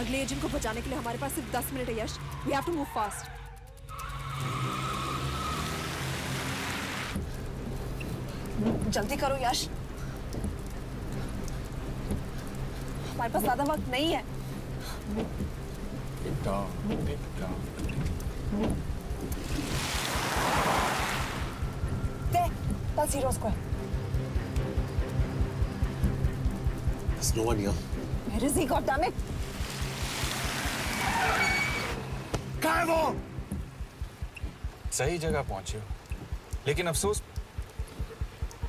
Speaker 14: अगले एजेंट को बचाने के लिए हमारे पास सिर्फ 10 मिनट है Yash. We have to move fast. जल्दी करो यश, हमारे पास ज्यादा वक्त नहीं है। That's Hero Square.
Speaker 15: There's no one here.
Speaker 14: Where is he? God damn it!
Speaker 11: कहाँ है वो? सही जगह पहुंचे हो, लेकिन अफसोस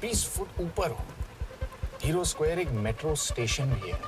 Speaker 11: 20 फुट ऊपर हो। हीरो स्क्वायर एक मेट्रो स्टेशन भी है।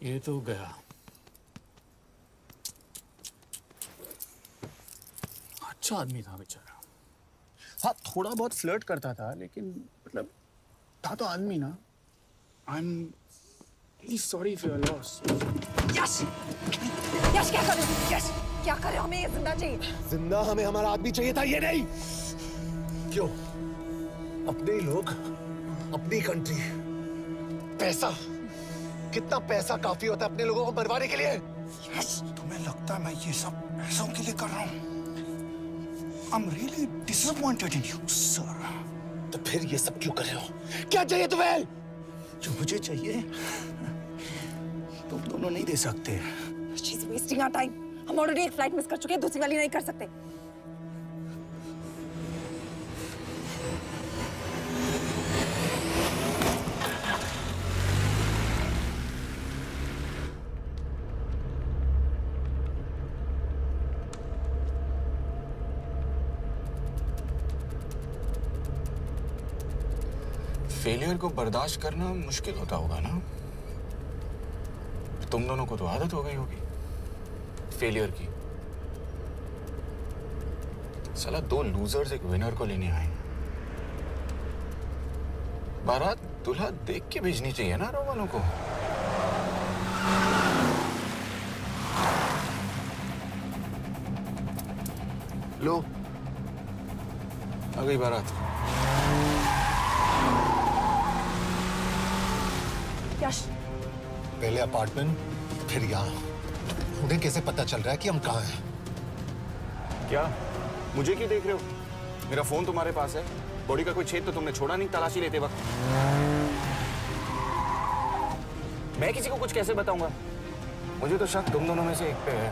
Speaker 6: ये तो गया। अच्छा आदमी था बेचारा।
Speaker 11: हाँ, थोड़ा बहुत फ्लर्ट करता था, लेकिन मतलब था तो आदमी ना। I'm really sorry for your loss.
Speaker 14: यश! यश क्या कर रहे हो? यश! क्या कर रहे हो? हमें ये जिंदा चाहिए।
Speaker 15: जिंदा हमें हमारा आदमी चाहिए था, ये नहीं। क्यों? अपने लोग, अपनी कंट्री, पैसा, कितना पैसा काफी होता है अपने लोगों को मरवाने के लिए?
Speaker 4: यश, तुम्हें लगता है मैं ये सब पैसों के लिए कर रहा हूँ? I'm really disappointed in you, sir.
Speaker 15: तो फिर ये सब क्यों कर रहे हो? क्या चाहिए तुम्हें?
Speaker 4: जो मुझे चाहिए तुम दोनों नहीं दे सकते।
Speaker 14: She's wasting our time. हम ऑलरेडी एक फ्लाइट मिस कर चुके हैं, दूसरी वाली नहीं कर सकते।
Speaker 11: फेलियर को बर्दाश्त करना मुश्किल होता होगा ना? तुम दोनों को तो आदत हो गई होगी फेलियर की। साला 2 लूजर्स एक विनर को लेने आए। बारात दूल्हा देख के भेजनी चाहिए ना रो वालों को। लो, आ गई बारात।
Speaker 14: यश,
Speaker 15: पहले अपार्टमेंट, फिर यहाँ। उन्हें कैसे पता चल रहा है कि हम कहाँ हैं?
Speaker 11: क्या मुझे क्यों देख रहे हो? मेरा फोन तुम्हारे पास है। बॉडी का कोई छेद तो तुमने छोड़ा नहीं तलाशी लेते वक्त। मैं किसी को कुछ कैसे बताऊंगा? मुझे तो शक तुम दोनों में से एक पे है।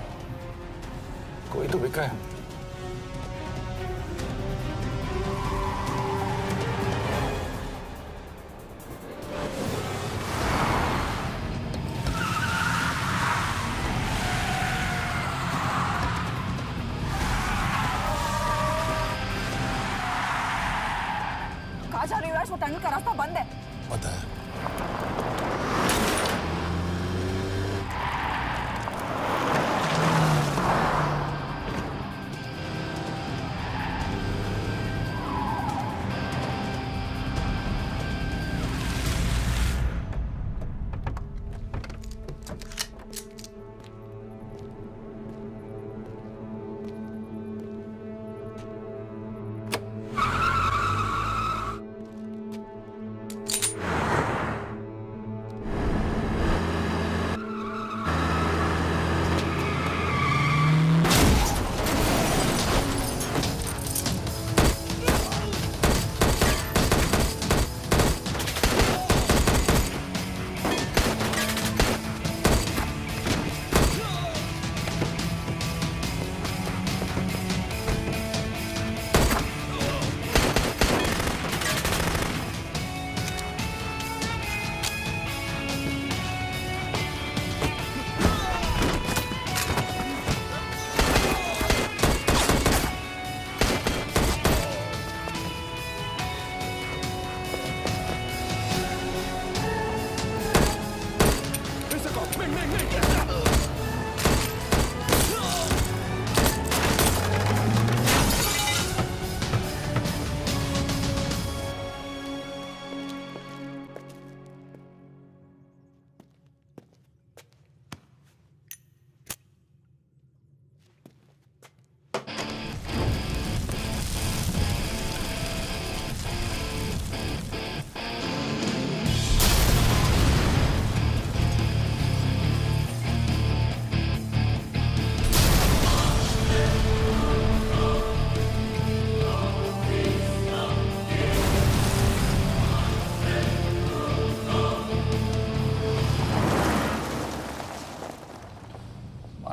Speaker 11: कोई तो बिका है।
Speaker 14: कहाँ जा रही हो यश? वो टनल का रास्ता बंद है।
Speaker 15: पता है।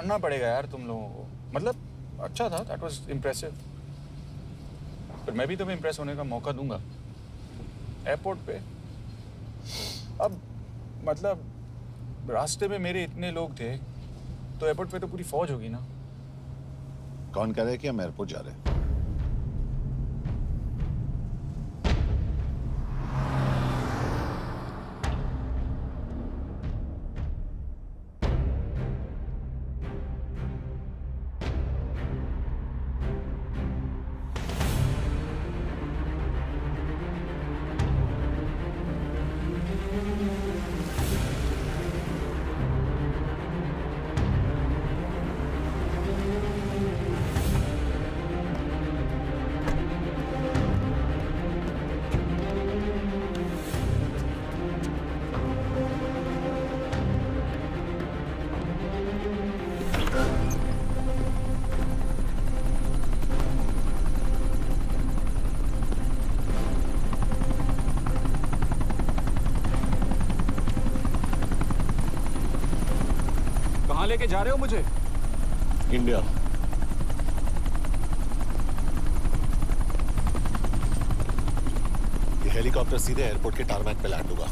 Speaker 11: करना पड़ेगा यार तुम लोगों को। मतलब अच्छा था, दैट वाज इम्प्रेसिव। पर मैं भी तुम्हें इम्प्रेस होने का मौका दूंगा एयरपोर्ट पे। अब मतलब रास्ते में मेरे इतने लोग थे, तो एयरपोर्ट पे तो पूरी फौज होगी ना।
Speaker 8: कौन कह रहा है कि हम एयरपोर्ट जा रहे हैं?
Speaker 6: कहाँ लेके जा रहे हो मुझे?
Speaker 8: इंडिया। ये हेलीकॉप्टर सीधे एयरपोर्ट के टारमैक पे लैंड होगा।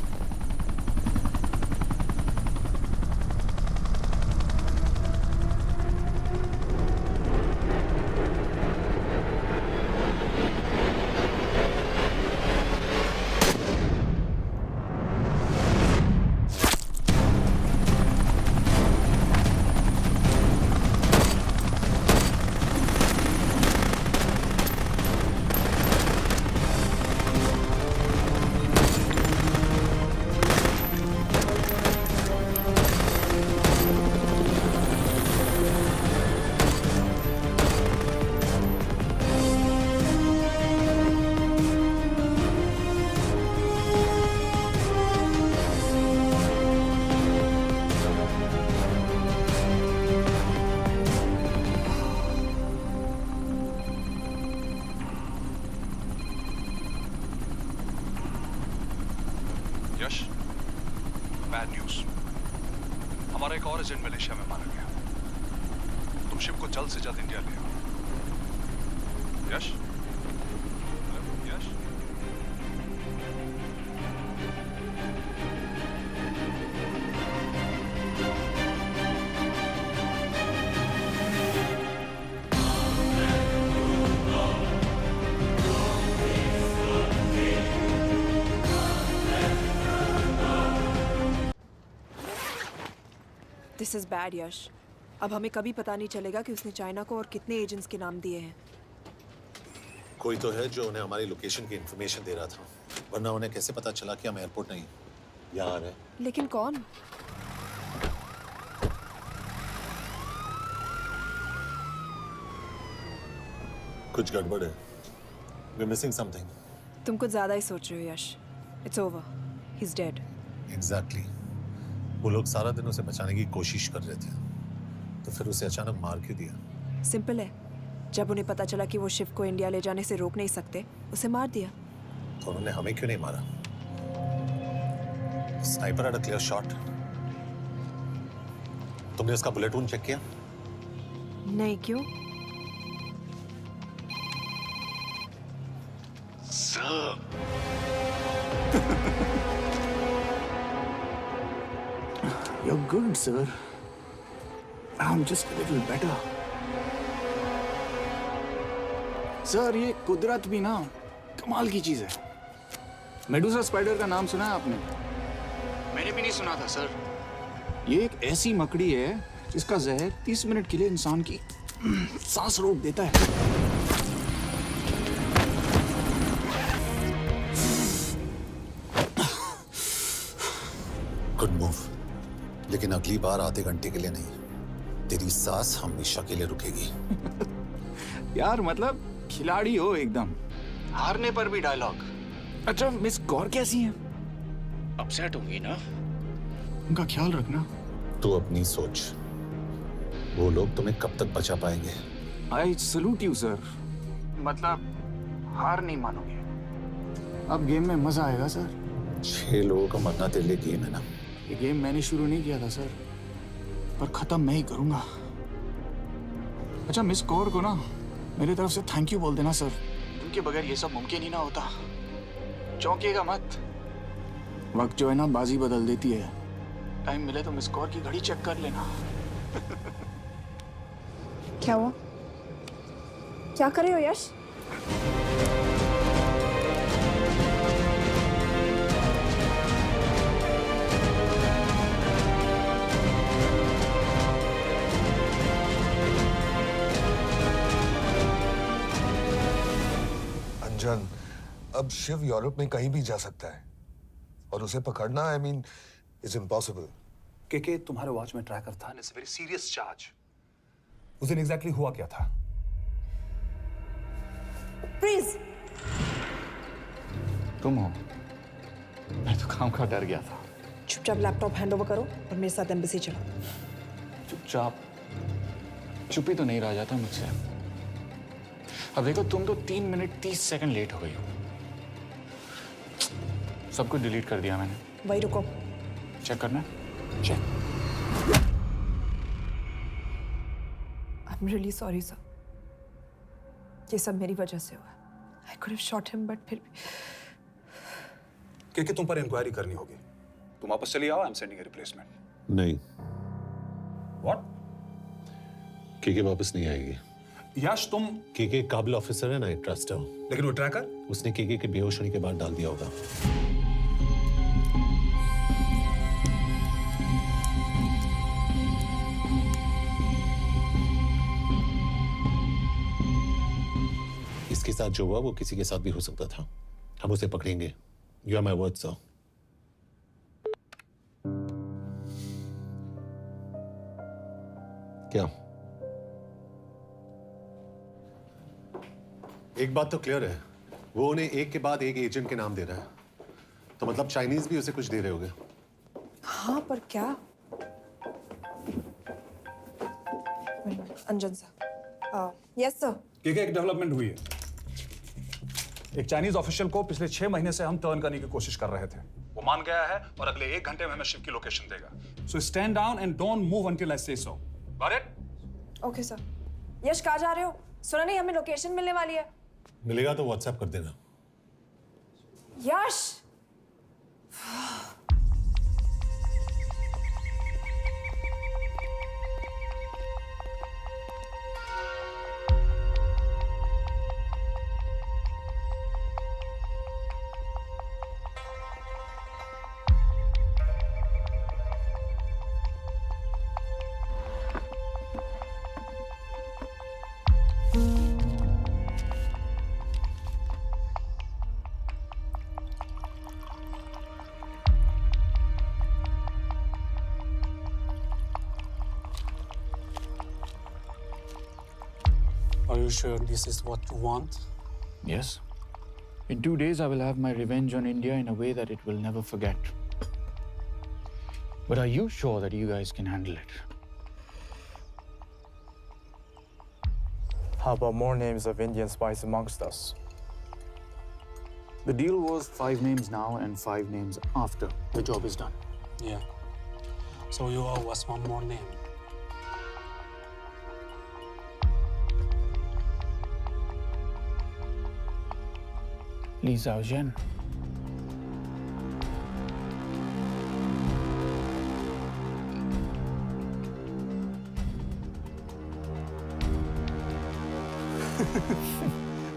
Speaker 5: यश, बैड न्यूज। हमारा एक और एजेंट मलेशिया में मारा गया। तुम शिप को जल्द से जल्द इंडिया ले आओ। यश? यश?
Speaker 14: दिस इज बैड यश। अब हमें कभी पता नहीं चलेगा कि उसने चाइना को और कितने एजेंट्स के नाम दिए हैं।
Speaker 8: कोई तो है जो उन्हें हमारी लोकेशन की इंफॉर्मेशन दे रहा था, वरना उन्हें कैसे पता चला कि हम एयरपोर्ट नहीं यहाँ आ रहे हैं?
Speaker 14: लेकिन कौन?
Speaker 8: कुछ गड़बड़ है। We're missing something.
Speaker 14: तुम कुछ ज्यादा ही सोच रहे हो Yash. It's over, he is dead.
Speaker 8: Exactly. वो लोग सारा दिन उसे बचाने की कोशिश कर रहे थे, तो फिर उसे अचानक मार क्यों दिया?
Speaker 14: सिंपल है, जब उन्हें पता चला कि वो शिव को इंडिया ले जाने से रोक नहीं सकते, उसे मार दिया।
Speaker 8: तो उन्होंने हमें क्यों नहीं मारा? Sniper had a clear shot. तुमने उसका बुलेट वूंड चेक किया?
Speaker 14: नहीं, क्यों?
Speaker 6: You're good, sir. I'm just a little better. Sir, ये कुदरत भी ना कमाल की चीज है। मेडुसा स्पाइडर का नाम सुना है आपने? मैंने भी नहीं सुना था सर। ये एक ऐसी मकड़ी है जिसका जहर 30 मिनट के लिए इंसान की सांस रोक देता है।
Speaker 8: गुड मूव, लेकिन अगली बार आधे घंटे के लिए नहीं, तेरी सांस हमेशा के लिए रुकेगी।
Speaker 6: यार मतलब खिलाड़ी हो एकदम, हारने पर भी डायलॉग। अच्छा, मिस कौर कैसी हैं? अपसेट होंगी ना, उनका ख्याल रखना।
Speaker 8: तू अपनी सोच, वो लोग तुम्हें कब तक बचा पाएंगे?
Speaker 6: I salute you sir. मतलब हार नहीं मानोगे। अब गेम में मजा आएगा सर।
Speaker 8: 6 लोगों का मरना तेरे लिए गेम है ना?
Speaker 6: ये गेम मैंने शुरू नहीं किया था सर, पर खत्म मैं ही करूंगा।
Speaker 11: अच्छा, मिस कौर को ना मेरी तरफ से थैंक यू बोल देना सर। उनके बगैर ये सब मुमकिन ही ना होता। चौंकिएगा मत, वक्त जो है ना बाजी बदल देती है। टाइम मिले तो मिस कौर की घड़ी चेक कर लेना।
Speaker 14: क्या हुआ? क्या कर रहे हो यश?
Speaker 15: अंजन, अब शिव यूरोप में कहीं भी जा सकता है और उसे पकड़ना आई मीन इज इम्पॉसिबल।
Speaker 5: के तुम्हारे वॉच में ट्रैकर था, इट्स वेरी सीरियस चार्ज। उस दिन एग्जैक्टली हुआ क्या था?
Speaker 14: प्लीज।
Speaker 11: तुम हो? मैं तो काम का डर गया था।
Speaker 14: चुपचाप लैपटॉप हैंड ओवर करो और मेरे साथ एम्बेसी चलो।
Speaker 11: चुपचाप चुप ही तो नहीं रहा जाता मुझसे। अब देखो, तुम तो 3 मिनट 30 सेकंड लेट हो गई हो। सब कुछ डिलीट कर दिया मैंने।
Speaker 14: वही रुको।
Speaker 11: चेक करना? Check.
Speaker 14: I am really sorry sir, ये सब मेरी वजह से हुआ। I could have shot him but फिर भी।
Speaker 5: के तुम पर इंक्वायरी करनी होगी। तुम वापस चली आओ, I am sending A replacement.
Speaker 8: नहीं,
Speaker 5: व्हाट?
Speaker 8: के वापस नहीं आएगी।
Speaker 5: यश, तुम
Speaker 8: के काबिल ऑफिसर है ना, आई ट्रस्ट है।
Speaker 5: लेकिन वो ट्रैकर
Speaker 8: उसने के बेहोश होने के बाद डाल दिया होगा। इसके साथ जो हुआ वो किसी के साथ भी हो सकता था। हम उसे पकड़ेंगे। You are my word sir. क्या? एक बात तो क्लियर है, वो उन्हें एक के बाद एक एजेंट के नाम दे रहा है, तो मतलब चाइनीज भी उसे कुछ दे रहे होंगे।
Speaker 14: हाँ, पर क्या? अंजन सर। Yes sir.
Speaker 5: के एक डेवलपमेंट हुई है। एक चाइनीज ऑफिशियल को पिछले 6 महीने से हम टर्न करने की कोशिश कर रहे थे। वो मान गया है और अगले 1 घंटे में हमें शिव की लोकेशन देगा। So stand down and don't move until I say so. Got it?
Speaker 14: Okay sir. Yash, कहाँ जा रहे हो? सुना नहीं हमें लोकेशन मिलने वाली है।
Speaker 8: मिलेगा तो व्हाट्सएप कर देना।
Speaker 14: यश!
Speaker 16: Are you sure this is what you want?
Speaker 11: Yes. In 2 days, I will have my revenge on India in a way that it will never forget. But are you sure that you guys can handle it?
Speaker 17: How about more names of Indian spies amongst us?
Speaker 11: The deal was 5 names now and 5 names after the job is done.
Speaker 16: Yeah. So you owe us one more name.
Speaker 11: Li Xiaojian.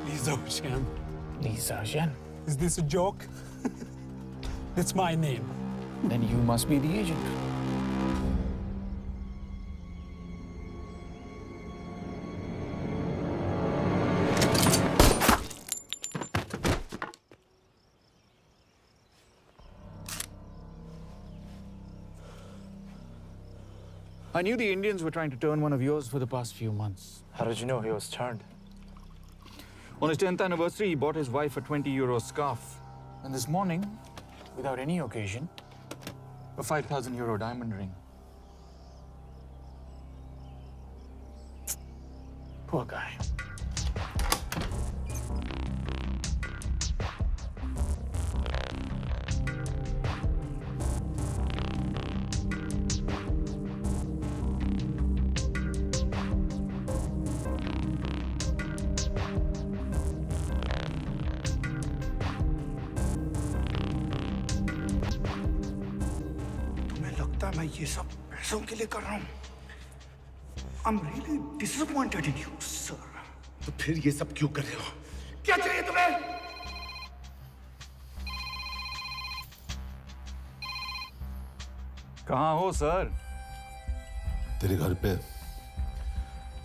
Speaker 16: Li Xiaojian.
Speaker 11: Li Xiaojian.
Speaker 16: Is this a joke? That's my name.
Speaker 11: Then you must be the agent. I knew the Indians were trying to turn one of yours for the past few months.
Speaker 17: How did you know he was turned?
Speaker 11: On his 10th anniversary, he bought his wife a 20-euro scarf. And this morning, without any occasion, a 5,000-euro diamond ring. Poor guy.
Speaker 3: है मैं ये सब पैसों के लिए कर रहा हूँ। I'm really disappointed in you, sir.
Speaker 15: तो फिर ये सब क्यों कर रहे हो? क्या चाहिए तुम्हें?
Speaker 11: कहाँ हो सर?
Speaker 8: तेरे घर पे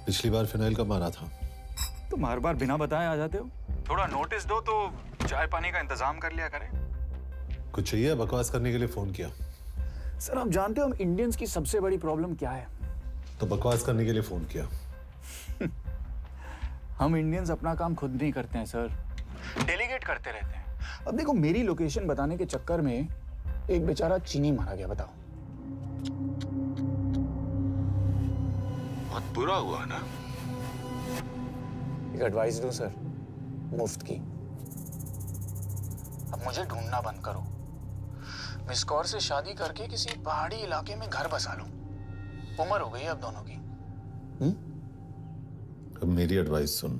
Speaker 8: पिछली बार फिनाइल कब मारा था?
Speaker 11: तुम हर बार बिना बताए आ जाते हो। थोड़ा नोटिस दो तो चाय पानी का इंतजाम कर लिया करें।
Speaker 8: कुछ चाहिए? बकवास करने के लिए फोन किया।
Speaker 11: सर आप जानते हो हम इंडियंस की सबसे बड़ी प्रॉब्लम क्या है?
Speaker 8: तो बकवास करने के लिए फोन किया।
Speaker 11: हम इंडियंस अपना काम खुद नहीं करते हैं सर, डेलीगेट करते रहते हैं। अब देखो मेरी लोकेशन बताने के चक्कर में एक बेचारा चीनी मारा गया, बताओ।
Speaker 8: बहुत बुरा हुआ ना।
Speaker 11: एक एडवाइस दो सर, मुफ्त की। अब मुझे ढूंढना बंद करो। मिस कौर से शादी करके किसी पहाड़ी इलाके में घर बसा लो। उम्र हो गई है अब दोनों की।
Speaker 8: अब मेरी एडवाइस सुन,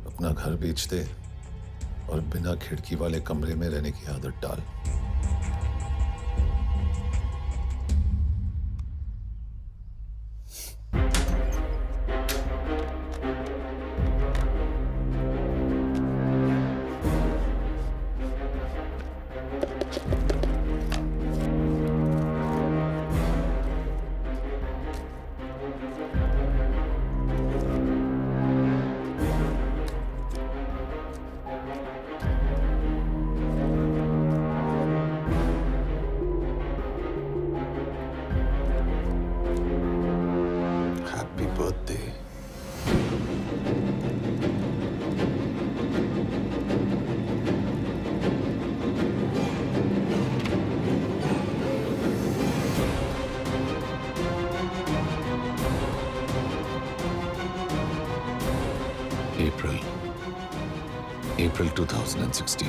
Speaker 8: अपना घर बेच दे और बिना खिड़की वाले कमरे में रहने की आदत डाल। Happy birthday. April 2016.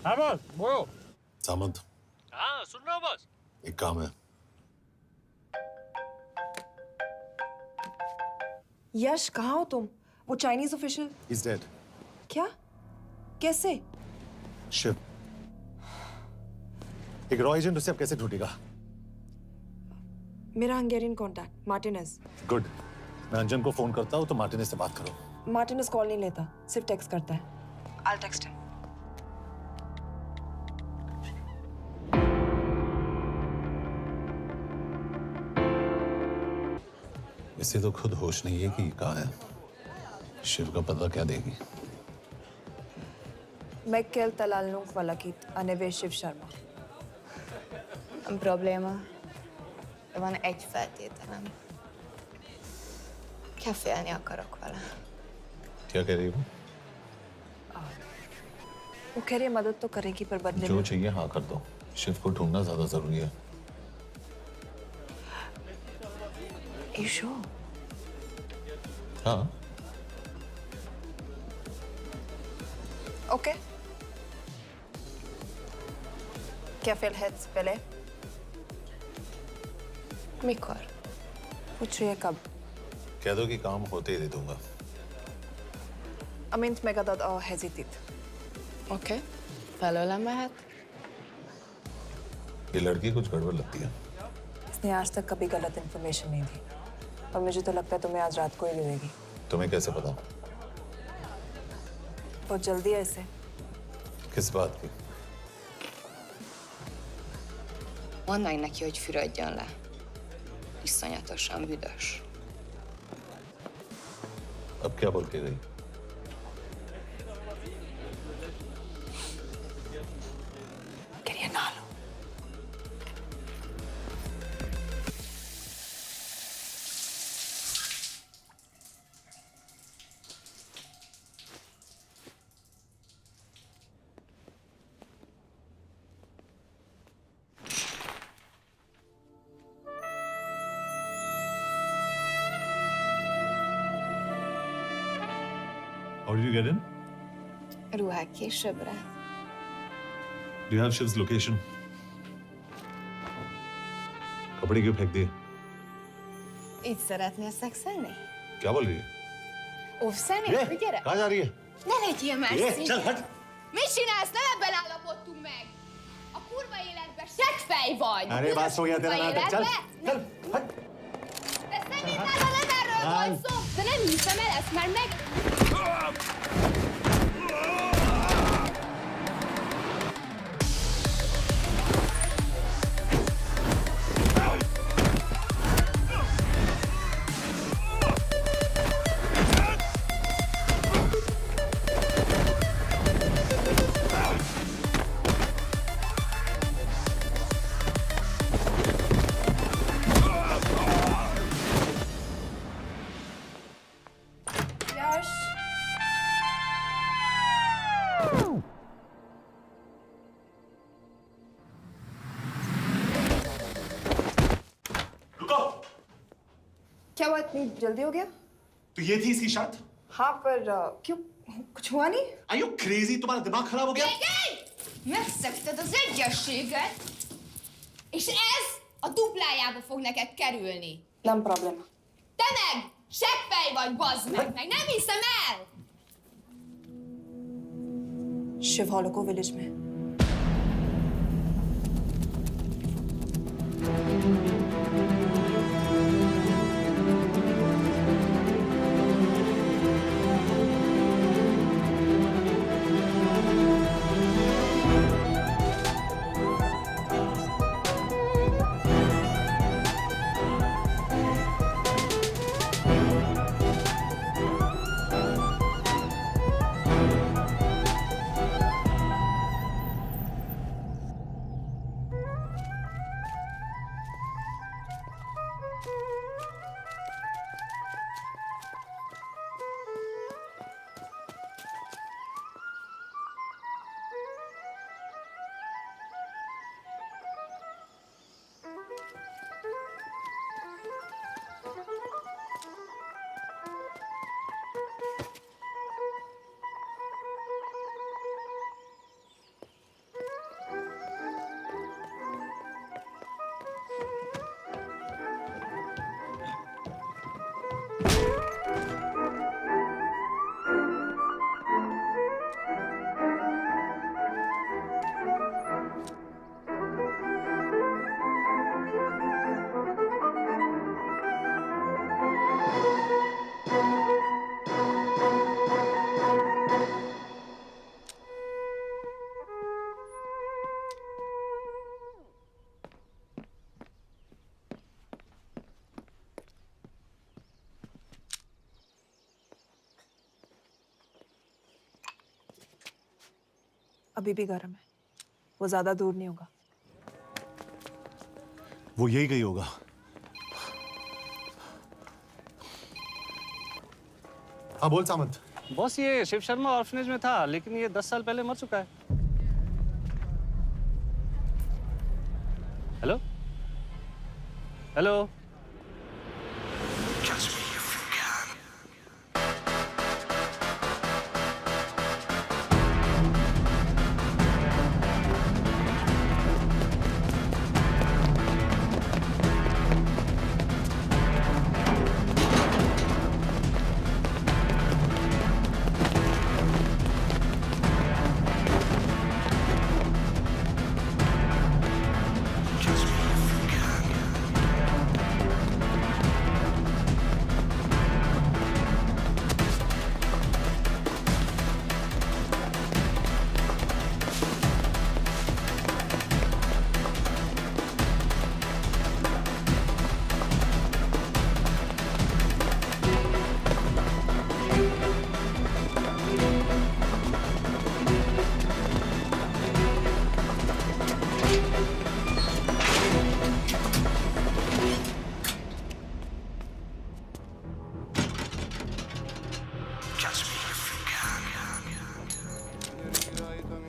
Speaker 16: हाँ बॉस, बोलो।
Speaker 8: सामंत,
Speaker 16: हाँ सुन रहा हूँ बॉस।
Speaker 8: एक काम है।
Speaker 14: यश कहाँ हो तुम? वो चाइनीज ऑफिशियल।
Speaker 8: He's dead.
Speaker 14: क्या? कैसे?
Speaker 8: शिव, एक रॉ एजेंट उसे अब कैसे ढूंढेगा?
Speaker 14: मेरा हंगेरियन कॉन्टैक्ट मार्टिनेज।
Speaker 8: गुड, मैं अंजन को फोन करता हूँ तो मार्टिनेज से बात करो।
Speaker 14: मार्टिनेज कॉल नहीं लेता, सिर्फ टेक्स्ट करता है। I'll text him.
Speaker 8: इसे तो खुद होश नहीं है कि कहाँ है। शिव का पता क्या देगी?
Speaker 14: Mikael Talalnunk valakit a neve Shiv Sharma.
Speaker 18: Probléma. Van egy feltételem. Kefélni akarok vele.
Speaker 8: क्या कह रही है वो?
Speaker 14: वो कह रही है मदद तो करेगी पर बदले
Speaker 8: जो
Speaker 14: में।
Speaker 8: चाहिए हाँ कर दो। शिव को ढूंढना ज्यादा जरूरी है।
Speaker 14: You sure?
Speaker 8: हाँ।
Speaker 14: Okay. Kefél heads pele?
Speaker 18: Mikor?
Speaker 14: पूछ रही है कब?
Speaker 8: कह दो कि काम होते ही दे दूंगा।
Speaker 14: Amint megadad a hezitit.
Speaker 18: Oké. Felőlem mehet?
Speaker 8: ये लड़की कुछ गड़बड़ लगती है।
Speaker 14: इसने आज तक कभी गलत इन्फॉर्मेशन नहीं दी और मुझे तो लगता है तुम्हें आज रात को ही ले लेगी।
Speaker 8: तुम्हें कैसे पता?
Speaker 14: बहुत जल्दी है इसे।
Speaker 8: किस बात की?
Speaker 18: Mondd meg neki, hogy fürödjön le. Iszonyatosan büdös.
Speaker 8: अब क्या बोल के गई?
Speaker 14: Quería nalo.
Speaker 8: How did you get in?
Speaker 18: Ruhák későbbre.
Speaker 8: Do you have Shiv's location? कपड़े क्यों फेंक दिए?
Speaker 18: Így szeretnél szexelni?
Speaker 8: क्या बोल रही है?
Speaker 18: Óvszerni?
Speaker 8: ये,
Speaker 18: Gyere!
Speaker 8: कहाँ जा रही है?
Speaker 18: Ne legyél már
Speaker 8: ये,
Speaker 18: szint!
Speaker 8: चल हट!
Speaker 18: Mit csinálsz? Nem ebben állapodtunk meg! A kurva életben seggfej vagy!
Speaker 15: अरे बात हो गया तेरा नाटक, चल चल हट!
Speaker 18: De szerintem nem erről volt szó! De nem hiszem el, ezt már meg... Yash!
Speaker 15: रुको।
Speaker 14: क्या हुआ, इतनी जल्दी हो गया?
Speaker 15: तो ये थी इसकी शर्त?
Speaker 14: हाँ, पर क्यों? कुछ हुआ नहीं?
Speaker 15: Are you crazy? तुम्हारा दिमाग खराब हो गया?
Speaker 18: Megszegted az egyességet, és ez a duplájába fog neked kerülni.
Speaker 14: Nem probléma.
Speaker 18: Te meg! Seggfej vagy, bazd meg! Nem hiszem el!
Speaker 14: Shiv Holloko village में। अभी भी गर्म है, वो ज्यादा दूर नहीं होगा।
Speaker 15: वो यही गई होगा। हाँ बोल सामंत।
Speaker 16: बॉस ये शिव शर्मा ऑर्फनेज में था, लेकिन ये 10 साल पहले मर चुका है। Hello hello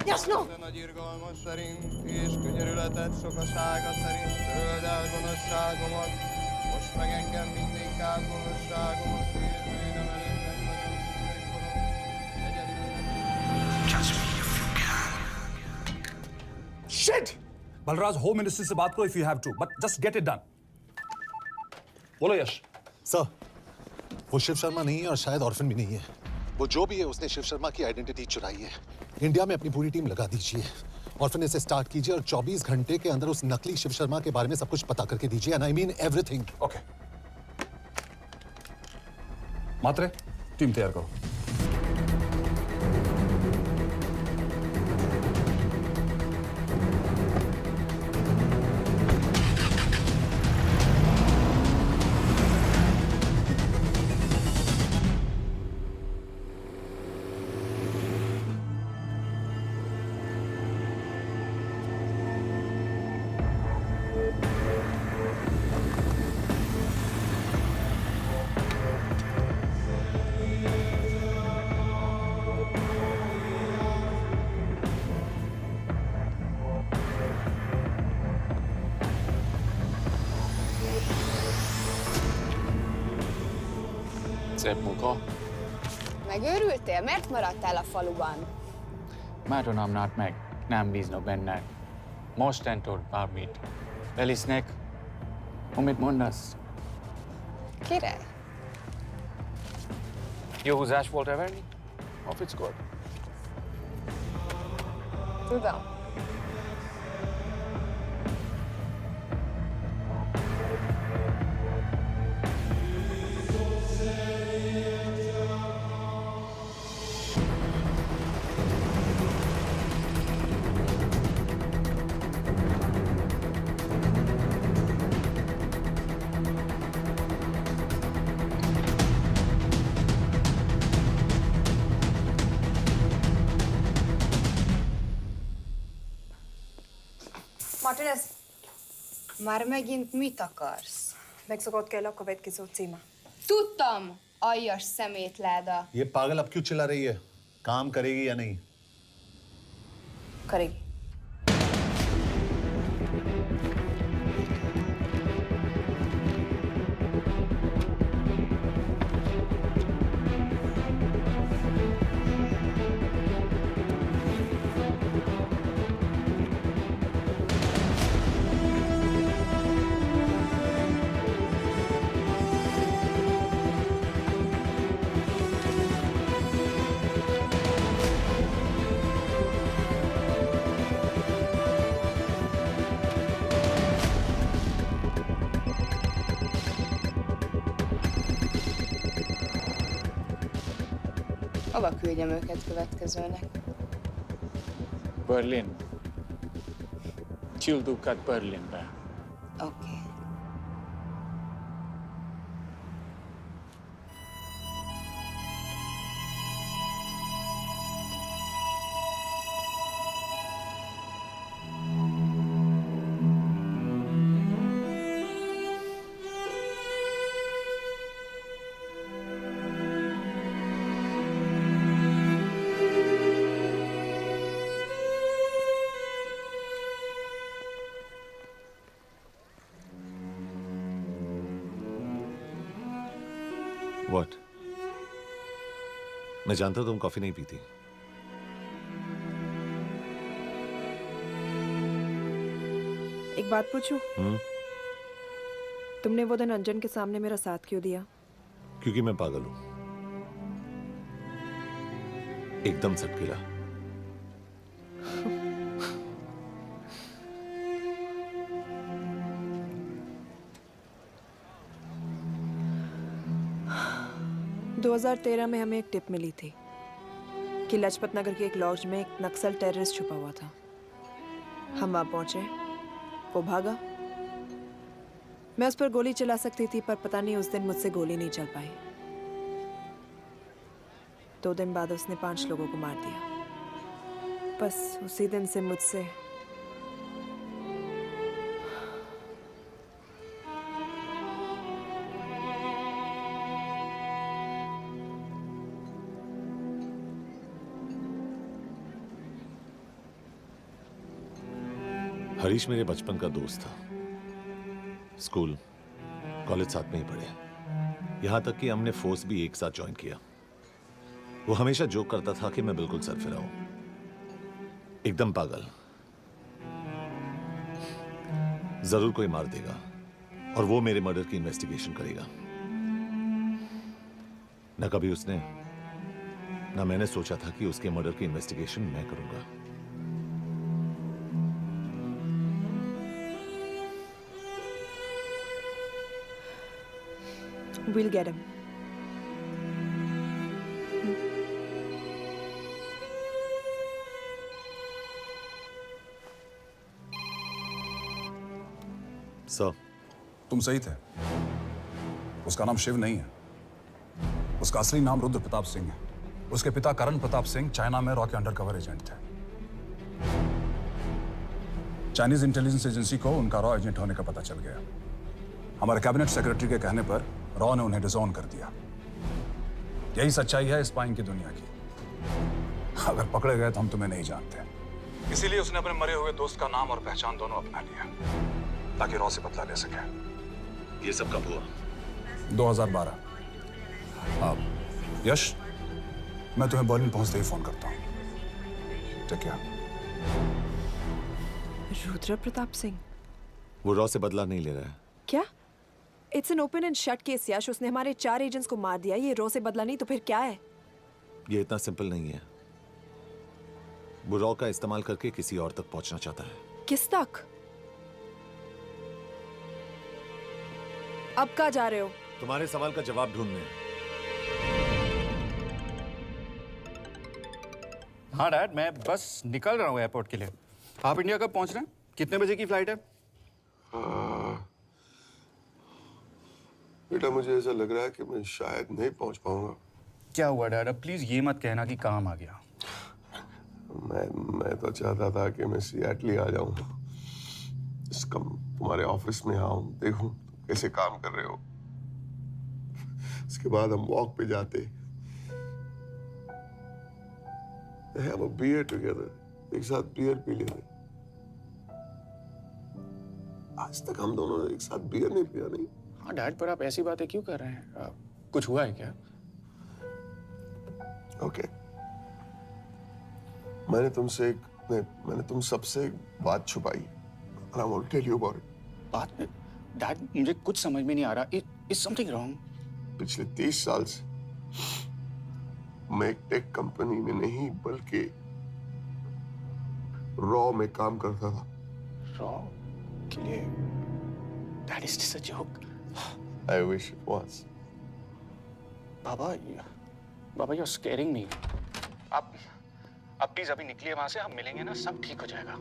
Speaker 14: Jasno!
Speaker 19: Nagy irgalmas szerint, és könyörületet sokasága szerint töröld el gonoszságomat, most meg engem mindinkább gonoszságomat, és bűnöm előttem nagyon
Speaker 5: Shit! Balraj, home ministry से बात करो if you have to, but just get it done. बोलो यश।
Speaker 15: Sir, वो शिव शर्मा नहीं है और शायद orphan भी नहीं है। वो जो भी है उसने शिव शर्मा की आइडेंटिटी चुराई है। इंडिया में अपनी पूरी टीम लगा दीजिए। ऑर्फन से स्टार्ट कीजिए और 24 घंटे के अंदर उस नकली शिव शर्मा के बारे में सब कुछ पता करके दीजिए। And I mean everything.
Speaker 5: Okay. Matre, team तैयार करो।
Speaker 11: Szép munka.
Speaker 18: Megőrültél? Miért maradtál a faluban?
Speaker 11: Máron not meg. Nem bíznak benned. Mostantól bármit. Elisnek, amit mondasz.
Speaker 18: Király.
Speaker 11: Jó húzás volt everni? A fickód?
Speaker 18: Tudom.
Speaker 14: Martinez,
Speaker 18: Már megint mit akarsz?
Speaker 14: megszokott kell a következő címe.
Speaker 18: Tudtam, aljas szemétláda.
Speaker 15: ये पागल अब क्यों चिल्ला रही है? काम करेगी या नहीं?
Speaker 14: करेगी।
Speaker 18: Hova küldjem őket következőnek?
Speaker 11: Berlin. Küldőket Berlinbe.
Speaker 18: Oké.
Speaker 8: What? मैं जानता हूं तुम कॉफी नहीं पीती।
Speaker 14: एक बात पूछूं? तुमने वो दिन अंजन के सामने मेरा साथ क्यों दिया?
Speaker 8: क्योंकि मैं पागल हूं, एकदम सटकिला।
Speaker 14: दो 2013 में हमें एक टिप मिली थी कि लाजपत नगर के एक लॉज में एक नक्सल टेररिस्ट छुपा हुआ था। हम वहां पहुंचे, वो भागा। मैं उस पर गोली चला सकती थी, पर पता नहीं उस दिन मुझसे गोली नहीं चल पाई। 2 दिन बाद उसने 5 लोगों को मार दिया। बस उसी दिन से मुझसे
Speaker 8: हरीश मेरे बचपन का दोस्त था। स्कूल, कॉलेज साथ में ही पढ़े। यहां तक कि हमने फोर्स भी एक साथ ज्वाइन किया। वो हमेशा जोक करता था कि मैं बिल्कुल सरफिरा हूं, एकदम पागल। जरूर कोई मार देगा और वो मेरे मर्डर की इन्वेस्टिगेशन करेगा। न कभी उसने न मैंने सोचा था कि उसके मर्डर की इन्वेस्टिगेशन मैं करूंगा।
Speaker 14: We'll get him.
Speaker 8: सर,
Speaker 5: तुम सही थे। उसका नाम शिव नहीं है। उसका असली नाम रुद्र प्रताप सिंह है। उसके पिता करण प्रताप सिंह चाइना में रॉ के अंडरकवर एजेंट थे। चाइनीज इंटेलिजेंस एजेंसी को उनका रॉ एजेंट होने का पता चल गया। हमारे कैबिनेट सेक्रेटरी के कहने पर रॉ ने उन्हें डिसऑन कर दिया। यही सच्चाई है स्पाइंग की दुनिया की। अगर पकड़े गए तो हम तुम्हें नहीं जानते, इसीलिए उसने अपने मरे हुए दोस्त का नाम और पहचान दोनों अपना लिया ताकि रॉ से बदला ले सके।
Speaker 8: ये सब कब हुआ?
Speaker 5: 2012। अब यश, मैं तुम्हें बर्लिन पहुंचते ही फोन करता हूँ। ठीक है।
Speaker 14: रुद्र प्रताप सिंह
Speaker 8: वो रॉ से बदला नहीं ले रहा है।
Speaker 14: क्या? It's an open and shut case Yash. उसने हमारे 4 एजेंट्स को मार दिया। ये रॉ से बदला नहीं तो फिर क्या है?
Speaker 8: ये इतना सिंपल नहीं है। वो रॉ का इस्तेमाल करके किसी और तक पहुंचना चाहता है।
Speaker 14: किस तक? अब कहाँ जा रहे हो?
Speaker 8: तुम्हारे सवाल का जवाब ढूंढने।
Speaker 11: हाँ डैड, मैं बस निकल रहा हूँ एयरपोर्ट के लिए। आप इंडिया कब पहुंच रहे हैं? कितने बजे की फ्लाइट है?
Speaker 2: बेटा, मुझे ऐसा लग रहा है कि मैं शायद नहीं पहुंच पाऊंगा।
Speaker 11: क्या हुआ डैड? अब प्लीज ये मत कहना कि काम आ गया।
Speaker 2: मैं तो चाहता था कि मैं सिएटल आ जाऊं, तुम्हारे ऑफिस में आऊं, देखूं कैसे काम कर रहे हो। उसके बाद हम वॉक पे जाते, have a beer together, एक साथ बियर पी लेते। आज तक हम दोनों ने एक साथ बियर नहीं पिया। नहीं।
Speaker 11: हाँ डैड, पर आप ऐसी बातें क्यों कर रहे हैं? कुछ हुआ है क्या?
Speaker 2: ओके। मैंने तुम सबसे एक बात छुपाई। And I want to tell you about it.
Speaker 11: बात में डैड, मुझे कुछ समझ में नहीं आ रहा। Is something wrong?
Speaker 2: पिछले 30 साल से मैं एक टेक कंपनी में नहीं बल्कि रॉ में काम करता था।
Speaker 11: रॉ के लिए? That is just a joke.
Speaker 2: I wish it was.
Speaker 11: Baba, you're scaring me. आप प्लीज अभी निकलिए वहां से। हम मिलेंगे ना, सब ठीक हो जाएगा।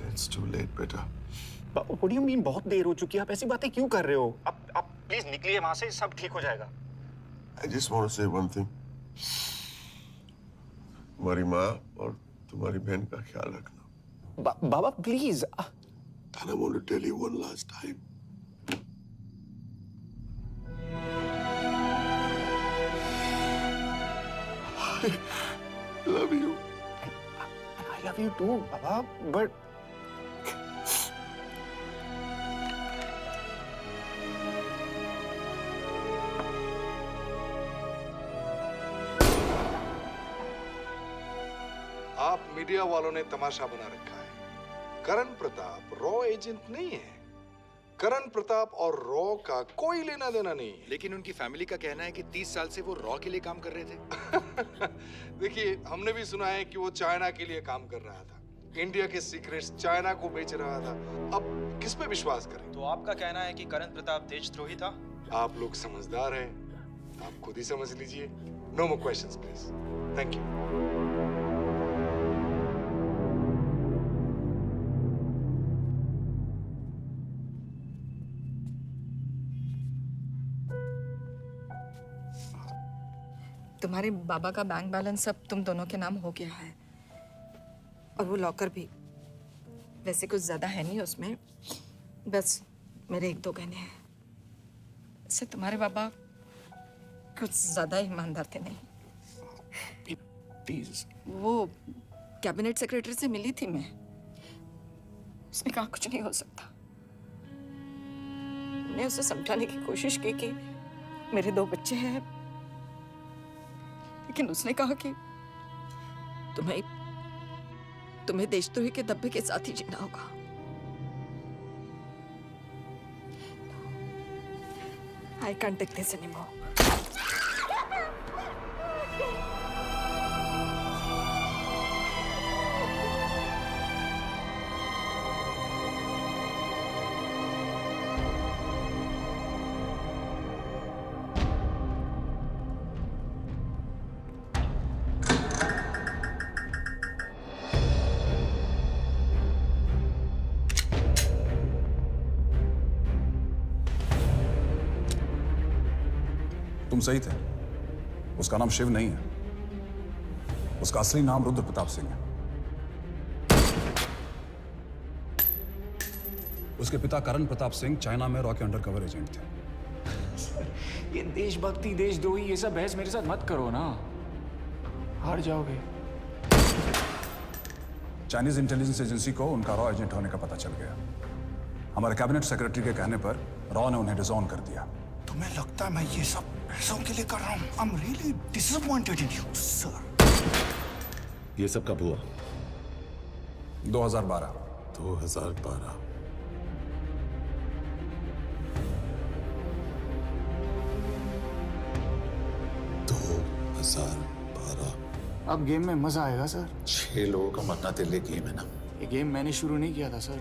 Speaker 2: It's too late, बेटा।
Speaker 11: What do you mean बहुत देर हो चुकी है? आप ऐसी बातें क्यों कर रहे हो? आप प्लीज निकलिए वहां से, सब ठीक हो जाएगा।
Speaker 2: I just want to say one thing. तुम्हारी माँ और तुम्हारी बहन का ख्याल रखना।
Speaker 11: बाबा please.
Speaker 2: And I want to tell you one last time. I love you.
Speaker 11: I love you too, Baba, but
Speaker 20: आप मीडिया वालों ने तमाशा बना रखा है। करण प्रताप रॉ एजेंट नहीं है। करण प्रताप और रॉ का कोई लेना देना नहीं है।
Speaker 6: लेकिन उनकी फैमिली का कहना है कि 30 साल से वो रॉ के लिए काम कर रहे थे।
Speaker 20: देखिए, हमने भी सुना है कि वो चाइना के लिए काम कर रहा था। इंडिया के सीक्रेट्स चाइना को बेच रहा था। अब किस पे विश्वास करें?
Speaker 17: तो आपका कहना है कि करण प्रताप देशद्रोही था?
Speaker 20: आप लोग समझदार हैं, आप खुद ही समझ लीजिए। No more questions please. Thank you.
Speaker 14: तुम्हारे बाबा का बैंक बैलेंस अब तुम दोनों के नाम हो गया है, और वो लॉकर भी। वैसे कुछ ज्यादा है नहीं उसमें, बस मेरे 1-2 गहने हैं। इससे तुम्हारे बाबा कुछ ज्यादा ईमानदार थे नहीं।
Speaker 11: प्लीज।
Speaker 14: वो कैबिनेट सेक्रेटरी से मिली थी मैं, उसने कहा कुछ नहीं हो सकता। मैंने उसे समझाने की कोशिश की कि मेरे 2 बच्चे हैं, लेकिन उसने कहा कि तुम्हें तुम्हें देशद्रोही के धब्बे के साथ ही जीना होगा। I can't take this anymore.
Speaker 5: तुम सही थे। उसका नाम शिव नहीं है, उसका असली नाम रुद्र प्रताप सिंह है। उसके पिता करण प्रताप सिंह चाइना में रॉ के अंडरकवर एजेंट थे।
Speaker 11: ये देशभक्ति देशद्रोही ये सब बहस मेरे साथ मत करो ना, हार जाओगे।
Speaker 5: चाइनीज इंटेलिजेंस एजेंसी को उनका रॉ एजेंट होने का पता चल गया। हमारे कैबिनेट सेक्रेटरी के कहने पर रॉ ने उन्हें डिसऑन कर दिया।
Speaker 15: तुम्हें लगता है मैं ये सब पैसों के लिए कर रहा हूँ? I'm really disappointed in you, sir.
Speaker 8: ये सब कब हुआ?
Speaker 5: 2012।
Speaker 8: 2012।
Speaker 11: अब गेम में मजा आएगा सर।
Speaker 8: 6 लोगों का मरना तेरे लिए गेम है ना?
Speaker 11: ये गेम मैंने शुरू नहीं किया था सर।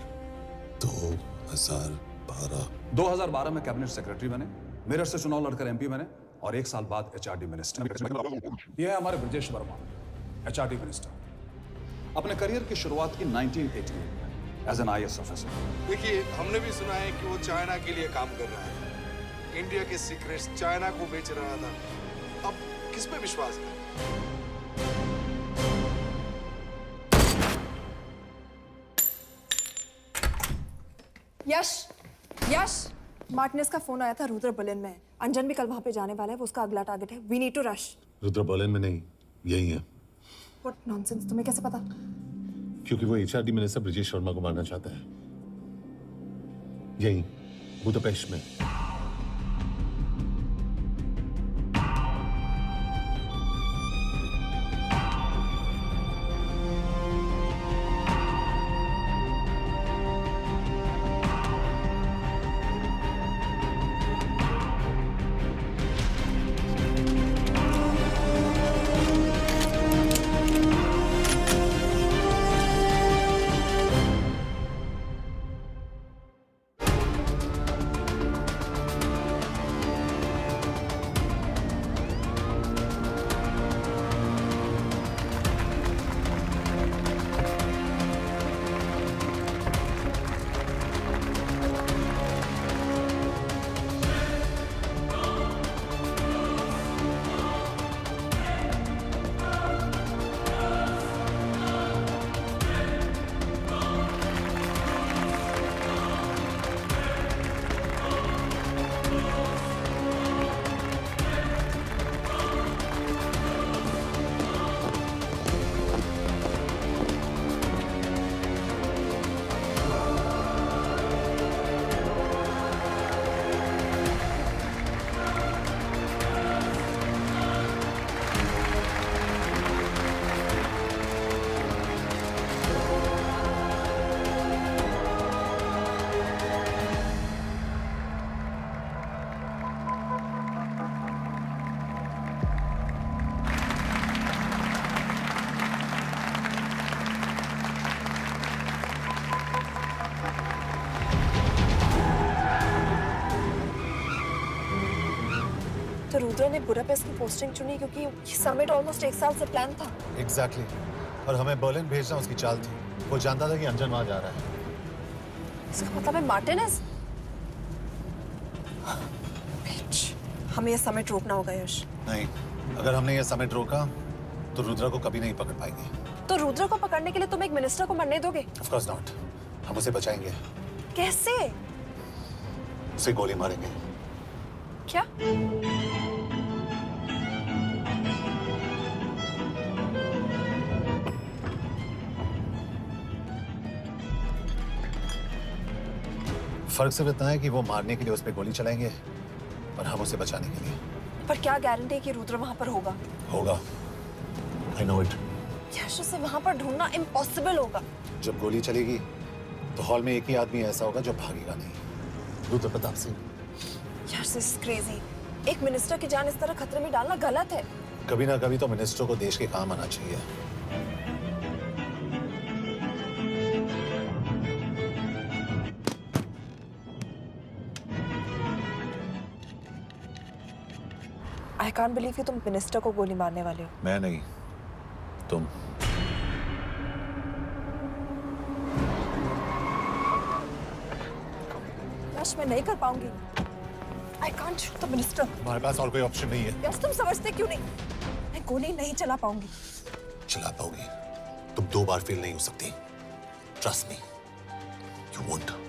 Speaker 8: 2012।
Speaker 5: 2012 में कैबिनेट सेक्रेटरी बने, मेरठ से चुनाव लड़कर एमपी बने और 1 साल बाद एचआरडी मिनिस्टर। यह है हमारे ब्रजेश वर्मा, एचआरडी मिनिस्टर। अपने करियर की शुरुआत की 1988 में एज एन IAS ऑफिसर।
Speaker 20: देखिए, हमने भी सुना है कि वो चाइना के लिए काम कर रहा है, इंडिया के सीक्रेट्स चाइना को बेच रहा था। अब किस पे विश्वास है?
Speaker 14: यश, मार्टिनेस का फोन आया था रुद्र बर्लिन में। अंजन भी कल वहां पे जाने वाला है, वो उसका अगला टारगेट है। We need to rush.
Speaker 8: Rudra Berlin में नहीं, यही है।
Speaker 14: व्हाट नॉनसेंस, तुम्हें कैसे पता?
Speaker 8: क्योंकि वो एचआरडी मिनिस्टर ब्रजेश शर्मा को मारना चाहता है, यही बुदापेस्ट में।
Speaker 14: तो रुद्र ने बुडापेस्ट की पोस्टिंग चुनी क्योंकि ये समिट ऑलमोस्ट 1 साल से प्लान था।
Speaker 8: एग्जैक्टली। और हमें बर्लिन भेजना उसकी चाल थी। वो जानता था कि अंजन वहां जा रहा है।
Speaker 14: इसका मतलब है मार्टिनेस? हमें ये समिट रोकना होगा यश।
Speaker 8: नहीं, अगर हमने ये समिट रोका तो रुद्रा को कभी नहीं पकड़ पाएंगे।
Speaker 14: तो रुद्र को पकड़ने के लिए तुम एक मिनिस्टर को मरने दोगे?
Speaker 8: Of course not. हम उसे बचाएंगे।
Speaker 14: कैसे?
Speaker 8: उसे गोली मारेंगे।
Speaker 14: क्या?
Speaker 8: फर्क सिर्फ इतना है कि वो मारने के लिए उस पर गोली चलाएंगे और हम उसे बचाने के लिए।
Speaker 14: पर क्या गारंटी है कि रुद्र वहां पर होगा?
Speaker 8: होगा। I know it.
Speaker 14: यश उसे वहां पर ढूंढना इम्पॉसिबल होगा।
Speaker 15: जब गोली चलेगी तो हॉल में एक ही आदमी ऐसा होगा जो भागेगा नहीं। रुद्र प्रताप सिंह।
Speaker 14: यश इज क्रेजी। एक मिनिस्टर की जान इस तरह खतरे में डालना गलत है।
Speaker 15: कभी ना कभी तो मिनिस्टर को देश के काम आना चाहिए।
Speaker 14: आई कांट बिलीव कि तुम मिनिस्टर को गोली मारने वाले हो।
Speaker 15: मैं नहीं, तुम।
Speaker 14: यश मैं नहीं कर पाऊंगी। I can't shoot the minister.
Speaker 15: हमारे पास और कोई ऑप्शन नहीं है।
Speaker 14: यश तुम समझते क्यों नहीं? मैं गोली नहीं चला पाऊंगी।
Speaker 15: चला पाओगी। तुम 2 बार फेल नहीं हो सकती। Trust me, you won't.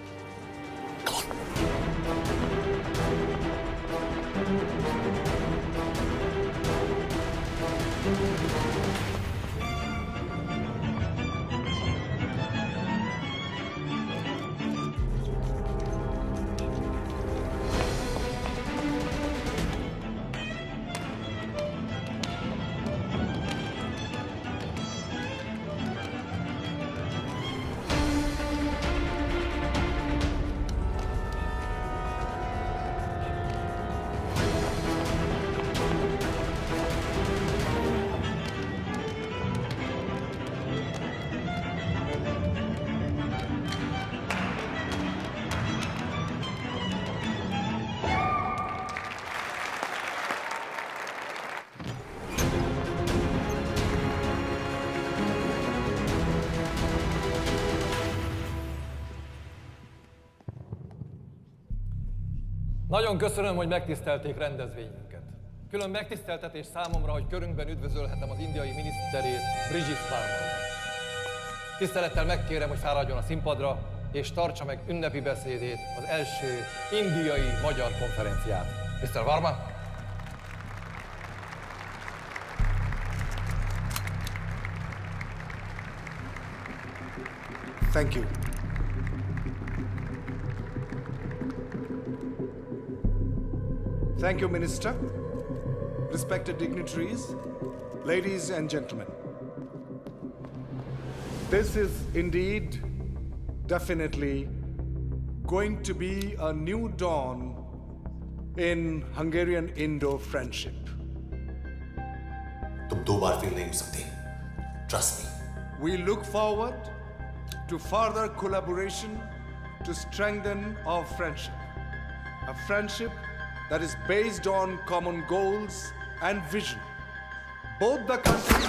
Speaker 21: Nagyon köszönöm, hogy megtisztelték rendezvényünket. Külön megtiszteltetés számomra, hogy körünkben üdvözölhetem az indiai miniszterét, Brigitte Farmer. Tisztelettel megkérem, hogy fáradjon a színpadra, és tartsa meg ünnepi beszédét az első indiai-magyar konferenciát. Mr. Varma?
Speaker 20: Thank you. Thank you, Minister. Respected dignitaries, ladies and gentlemen. This is indeed, definitely, going to be a new dawn in Hungarian-Indo friendship.
Speaker 15: तुम 2 बार fail नहीं हो सकती। Trust me.
Speaker 20: We look forward to further collaboration to strengthen our friendship. A friendship that is based on common goals and vision. Both the countries...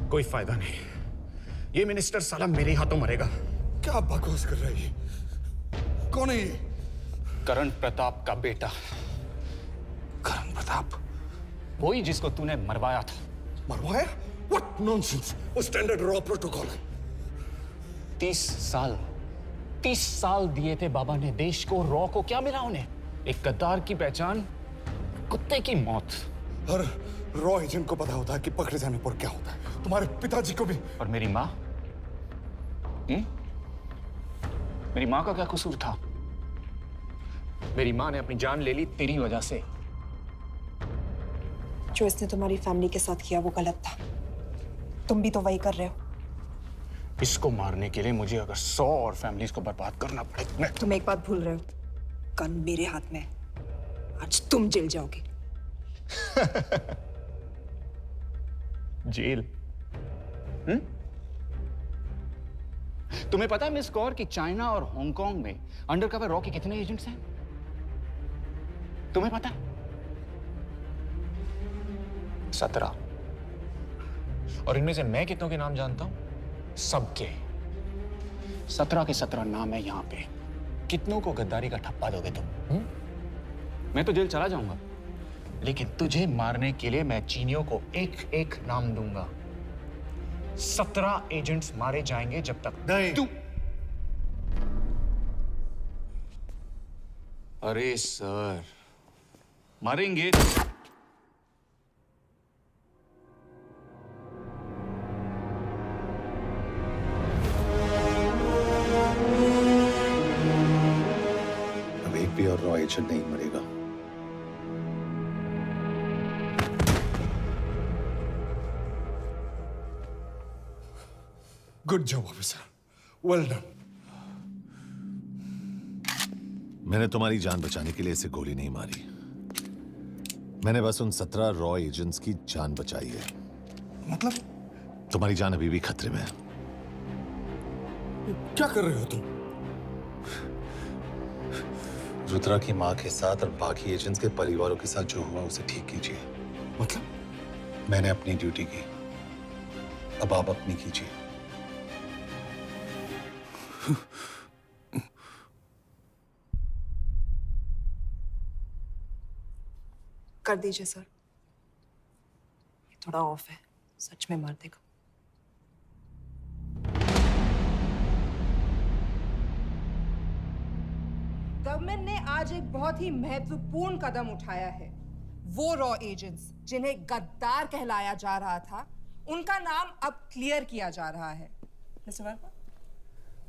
Speaker 11: कोई फायदा नहीं। ये minister साला मेरे हाथों मरेगा।
Speaker 15: क्या बकवास कर रहा है ये? कौन है ये?
Speaker 11: करण प्रताप का बेटा।
Speaker 15: करण प्रताप?
Speaker 11: वही जिसको तूने मरवाया था।
Speaker 15: मरवाया? What nonsense! वो स्टैंडर्ड रॉ प्रोटोकॉल है।
Speaker 11: 30 साल दिए थे बाबा ने देश को। रॉ को क्या मिला उन्हें? एक गद्दार की पहचान, कुत्ते की मौत।
Speaker 15: हर रॉ एजेंट को पता होता है कि पकड़े जाने पर क्या होता है। तुम्हारे पिताजी को भी।
Speaker 11: और मेरी माँ? मेरी माँ का क्या कसूर था? मेरी माँ ने अपनी जान ले ली तेरी वजह से।
Speaker 14: जो इसने तुम्हारी फैमिली के साथ किया वो गलत था। तुम भी तो वही कर रहे हो।
Speaker 11: इसको मारने के लिए मुझे अगर 100 और फैमिलीज को बर्बाद करना पड़े।
Speaker 14: तुम एक बात भूल रहे हो, गन मेरे हाथ में है। आज तुम जेल जाओगे।
Speaker 11: जेल? तुम्हें पता है मिस कौर कि चाइना और हांगकांग में अंडरकवर रॉ के कितने एजेंट्स हैं? तुम्हें पता है? 17। और इनमें से मैं कितनों के नाम जानता हूं? सबके। 17 के 17 नाम है यहां पे। कितनों को गद्दारी का ठप्पा दोगे तुम? मैं तो जेल चला जाऊंगा, लेकिन तुझे मारने के लिए मैं चीनियों को एक एक नाम दूंगा। 17 एजेंट्स मारे जाएंगे जब तक
Speaker 15: नहीं।
Speaker 11: तू। अरे सर, मारेंगे।
Speaker 15: अब एक भी और रॉ एजेंट नहीं मरेगा। Good job officer, well done.
Speaker 8: मैंने तुम्हारी जान बचाने के लिए इसे गोली नहीं मारी। मैंने बस उन 17 रॉ एजेंट्स की जान बचाई है।
Speaker 15: मतलब?
Speaker 8: तुम्हारी जान अभी भी खतरे में है।
Speaker 15: क्या कर रहे हो तुम?
Speaker 8: रुद्रा की मां के साथ और बाकी एजेंट्स के परिवारों के साथ जो हुआ उसे ठीक कीजिए।
Speaker 15: मतलब?
Speaker 8: मैंने अपनी ड्यूटी की, अब आप अपनी कीजिए।
Speaker 14: कर दीजिए सर। ये थोड़ा ऑफ है, सच में मार देगा।
Speaker 7: गवर्नमेंट ने आज एक बहुत ही महत्वपूर्ण कदम उठाया है। वो रॉ एजेंट्स जिन्हें गद्दार कहलाया जा रहा था, उनका नाम अब क्लियर किया जा रहा है। मिस्टर वर्मा?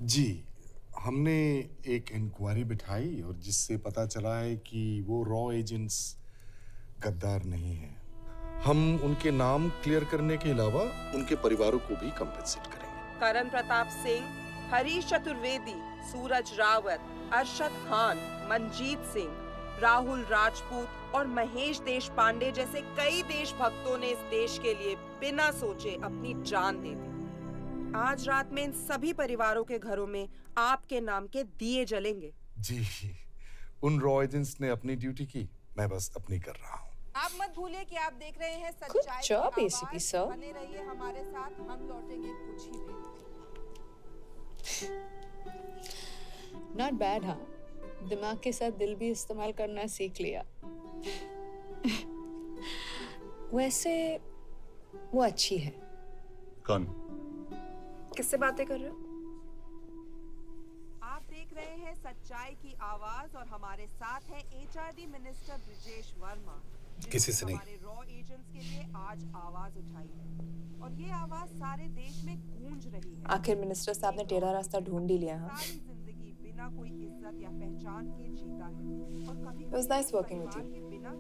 Speaker 15: जी, हमने एक इंक्वायरी बिठाई और जिससे पता चला है कि वो रॉ एजेंट्स गद्दार नहीं है। हम उनके नाम क्लियर करने के अलावा उनके परिवारों को भी कंपेंसेट करेंगे।
Speaker 7: करण प्रताप सिंह, हरीश चतुर्वेदी, सूरज रावत, अरशद खान, मनजीत सिंह, राहुल राजपूत और महेश देशपांडे जैसे कई देशभक्तों ने इस देश के लिए बिना सोचे अपनी जान दे दी। आज रात में इन सभी परिवारों के घरों में आपके नाम के दिए जलेंगे।
Speaker 15: जी, उन रॉ एजेंट्स ने अपनी ड्यूटी की, मैं बस अपनी कर रहा हूँ।
Speaker 7: आप मत भूलिए कि आप देख रहे हैं सच्चाई की आवाज। बने रहिए हमारे साथ, हम लौटेंगे कुछ ही देर।
Speaker 9: Not bad. हाँ, दिमाग के साथ दिल भी इस्तेमाल करना सीख लिया। वैसे वो अच्छी है।
Speaker 8: कौन?
Speaker 14: किससे बातें कर रहे हो?
Speaker 7: आप देख रहे हैं सच्चाई की आवाज और हमारे साथ है एचआरडी मिनिस्टर ब्रिजेश वर्मा।
Speaker 8: किसी से नहीं।
Speaker 7: हमारे रॉ एजेंट्स के लिए आज आवाज उठाई है और ये आवाज सारे देश में गूंज रही है।
Speaker 14: आखिर मिनिस्टर साहब ने टेढ़ा रास्ता ढूंढ ही लिया। हाँ,
Speaker 7: सारी जिंदगी बिना कोई इज्जत या पहचान के जीता है और कभी
Speaker 14: It was nice working with you.
Speaker 7: बिना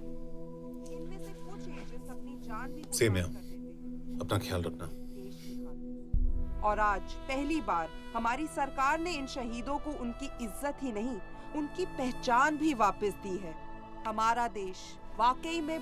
Speaker 7: इनमें से कुछ एजेंट्स अपनी जान भी
Speaker 8: सेम है।
Speaker 7: कुर्बान कर देते हैं
Speaker 8: अपना ख्याल रखना।
Speaker 7: देश की खातिर। और आज पहली बार हमारी सरकार ने इन शहीदों को उनकी इज्जत ही नहीं, उनकी पहचान भी वापस दी है। हमारा देश वाकई में